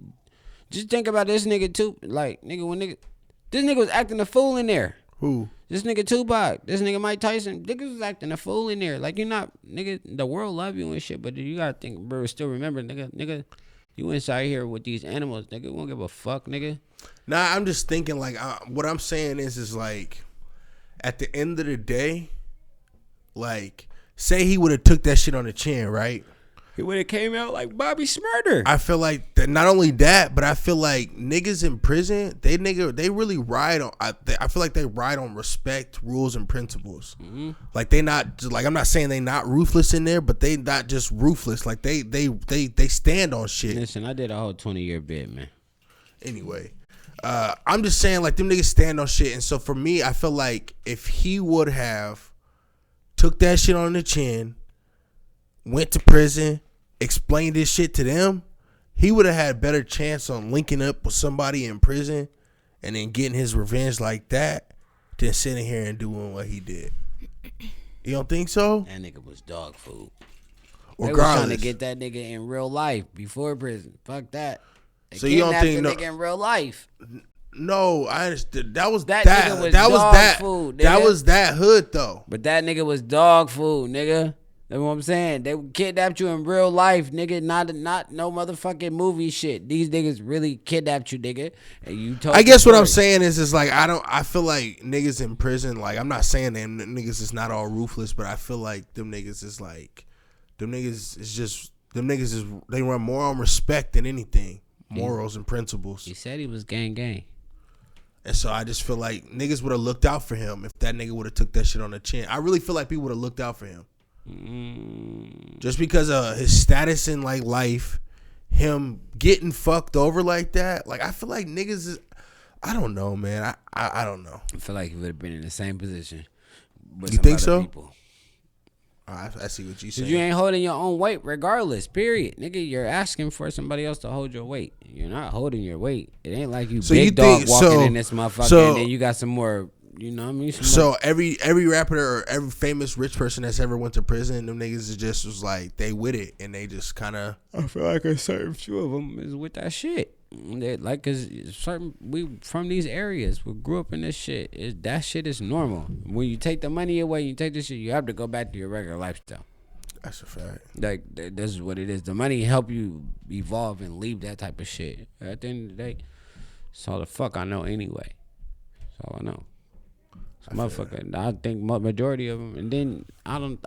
Just think about this nigga too. Like this nigga was acting a fool in there. Who? This nigga Tupac. This nigga Mike Tyson. Niggas was acting a fool in there. Like you're not nigga. The world love you and shit, but you gotta think, bro. Still remember, nigga. You inside here with these animals, nigga. Won't give a fuck, nigga. Nah, I'm just thinking like what I'm saying is like at the end of the day, like say he would have took that shit on the chin, right? He would have came out like Bobby Smurder. I feel like not only that, but I feel like niggas in prison, they really ride on. I feel like they ride on respect, rules, and principles. Mm-hmm. Like they not like I'm not saying they not ruthless in there, but they not just ruthless. Like they stand on shit. Listen, I did a whole 20-year bid, man. Anyway, I'm just saying like them niggas stand on shit, and so for me, I feel like if he would have took that shit on the chin, went to prison, explained this shit to them, he would have had a better chance on linking up with somebody in prison and then getting his revenge like that than sitting here and doing what he did. You don't think so? That nigga was dog food. Regardless. They was trying to get that nigga in real life before prison. Fuck that. They so you don't think the nigga in real life? No, I understood. That was that food. Nigga. That was that hood though. But that nigga was dog food, nigga. That's what I'm saying. They kidnapped you in real life, nigga. Not no motherfucking movie shit. These niggas really kidnapped you, nigga. And you told. I guess what I'm saying is like I feel like niggas in prison. Like I'm not saying them niggas is not all ruthless, but I feel like them niggas is like they run more on respect than anything, morals and principles. He said he was gang. And so I just feel like niggas would have looked out for him if that nigga would have took that shit on the chin. I really feel like people would have looked out for him. Just because of his status in like life, him getting fucked over like that, like I feel like niggas is, I don't know, man. I don't know. I feel like he would have been in the same position. You think so? People. I see what you saying. You ain't holding your own weight regardless, period. Nigga, you're asking for somebody else to hold your weight. You're not holding your weight. It ain't like you big dog walking in this motherfucker and then you got some more. You know what I mean? So every rapper or every famous rich person that's ever went to prison, them niggas just was like they with it and they just kind of. I feel like a certain few of them is with that shit. They, like, cause we from these areas, we grew up in this shit. That shit is normal. When you take the money away, you take this shit, you have to go back to your regular lifestyle. That's a fact. Like this is what it is. The money help you evolve and leave that type of shit. At the end of the day, that's all the fuck I know anyway. That's all I know. So motherfucker, I think majority of them, and then I don't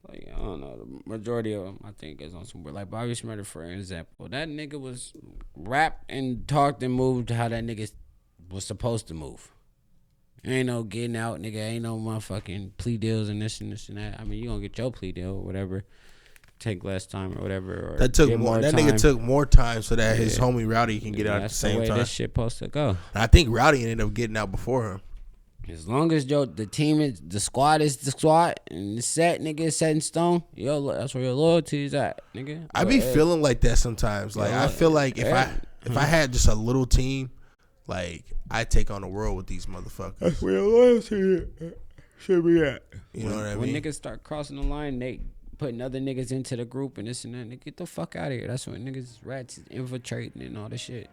Like, I don't know. The majority of them, I think, is on some like Bobby Shmurda, for example. That nigga was rapped and talked and moved how that nigga was supposed to move. Ain't no getting out, nigga. Ain't no motherfucking plea deals and this and this and that. I mean, you gonna get your plea deal or whatever. Take less time or whatever. Or that took more. That nigga took more time so that his homie Rowdy can get out at the same time. This shit supposed to go. And I think Rowdy ended up getting out before him. As long as the team is the squad and the set, nigga, is set in stone. Yo, that's where your loyalty is at, nigga. I be feeling like that sometimes. Like I feel like if I had just a little team, like I take on the world with these motherfuckers. That's where your loyalty should be at. You know what I mean? When niggas start crossing the line, they putting other niggas into the group and this and that. Nigga, get the fuck out of here. That's when niggas rats is infiltrating and all this shit.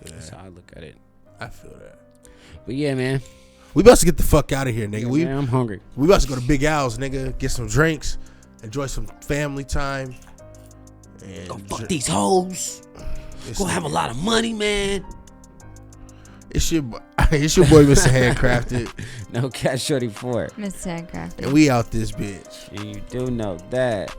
Yeah. That's how I look at it. I feel that. But yeah, man. We about to get the fuck out of here, nigga. Yeah, man, I'm hungry. We about to go to Big Al's, nigga. Get some drinks, enjoy some family time. And go fuck these hoes. Go have a lot of money, man. It's your boy, Mr. Handcrafted. No Cat Shorty 4. Mr. Handcrafted. And we out this bitch. And you do know that.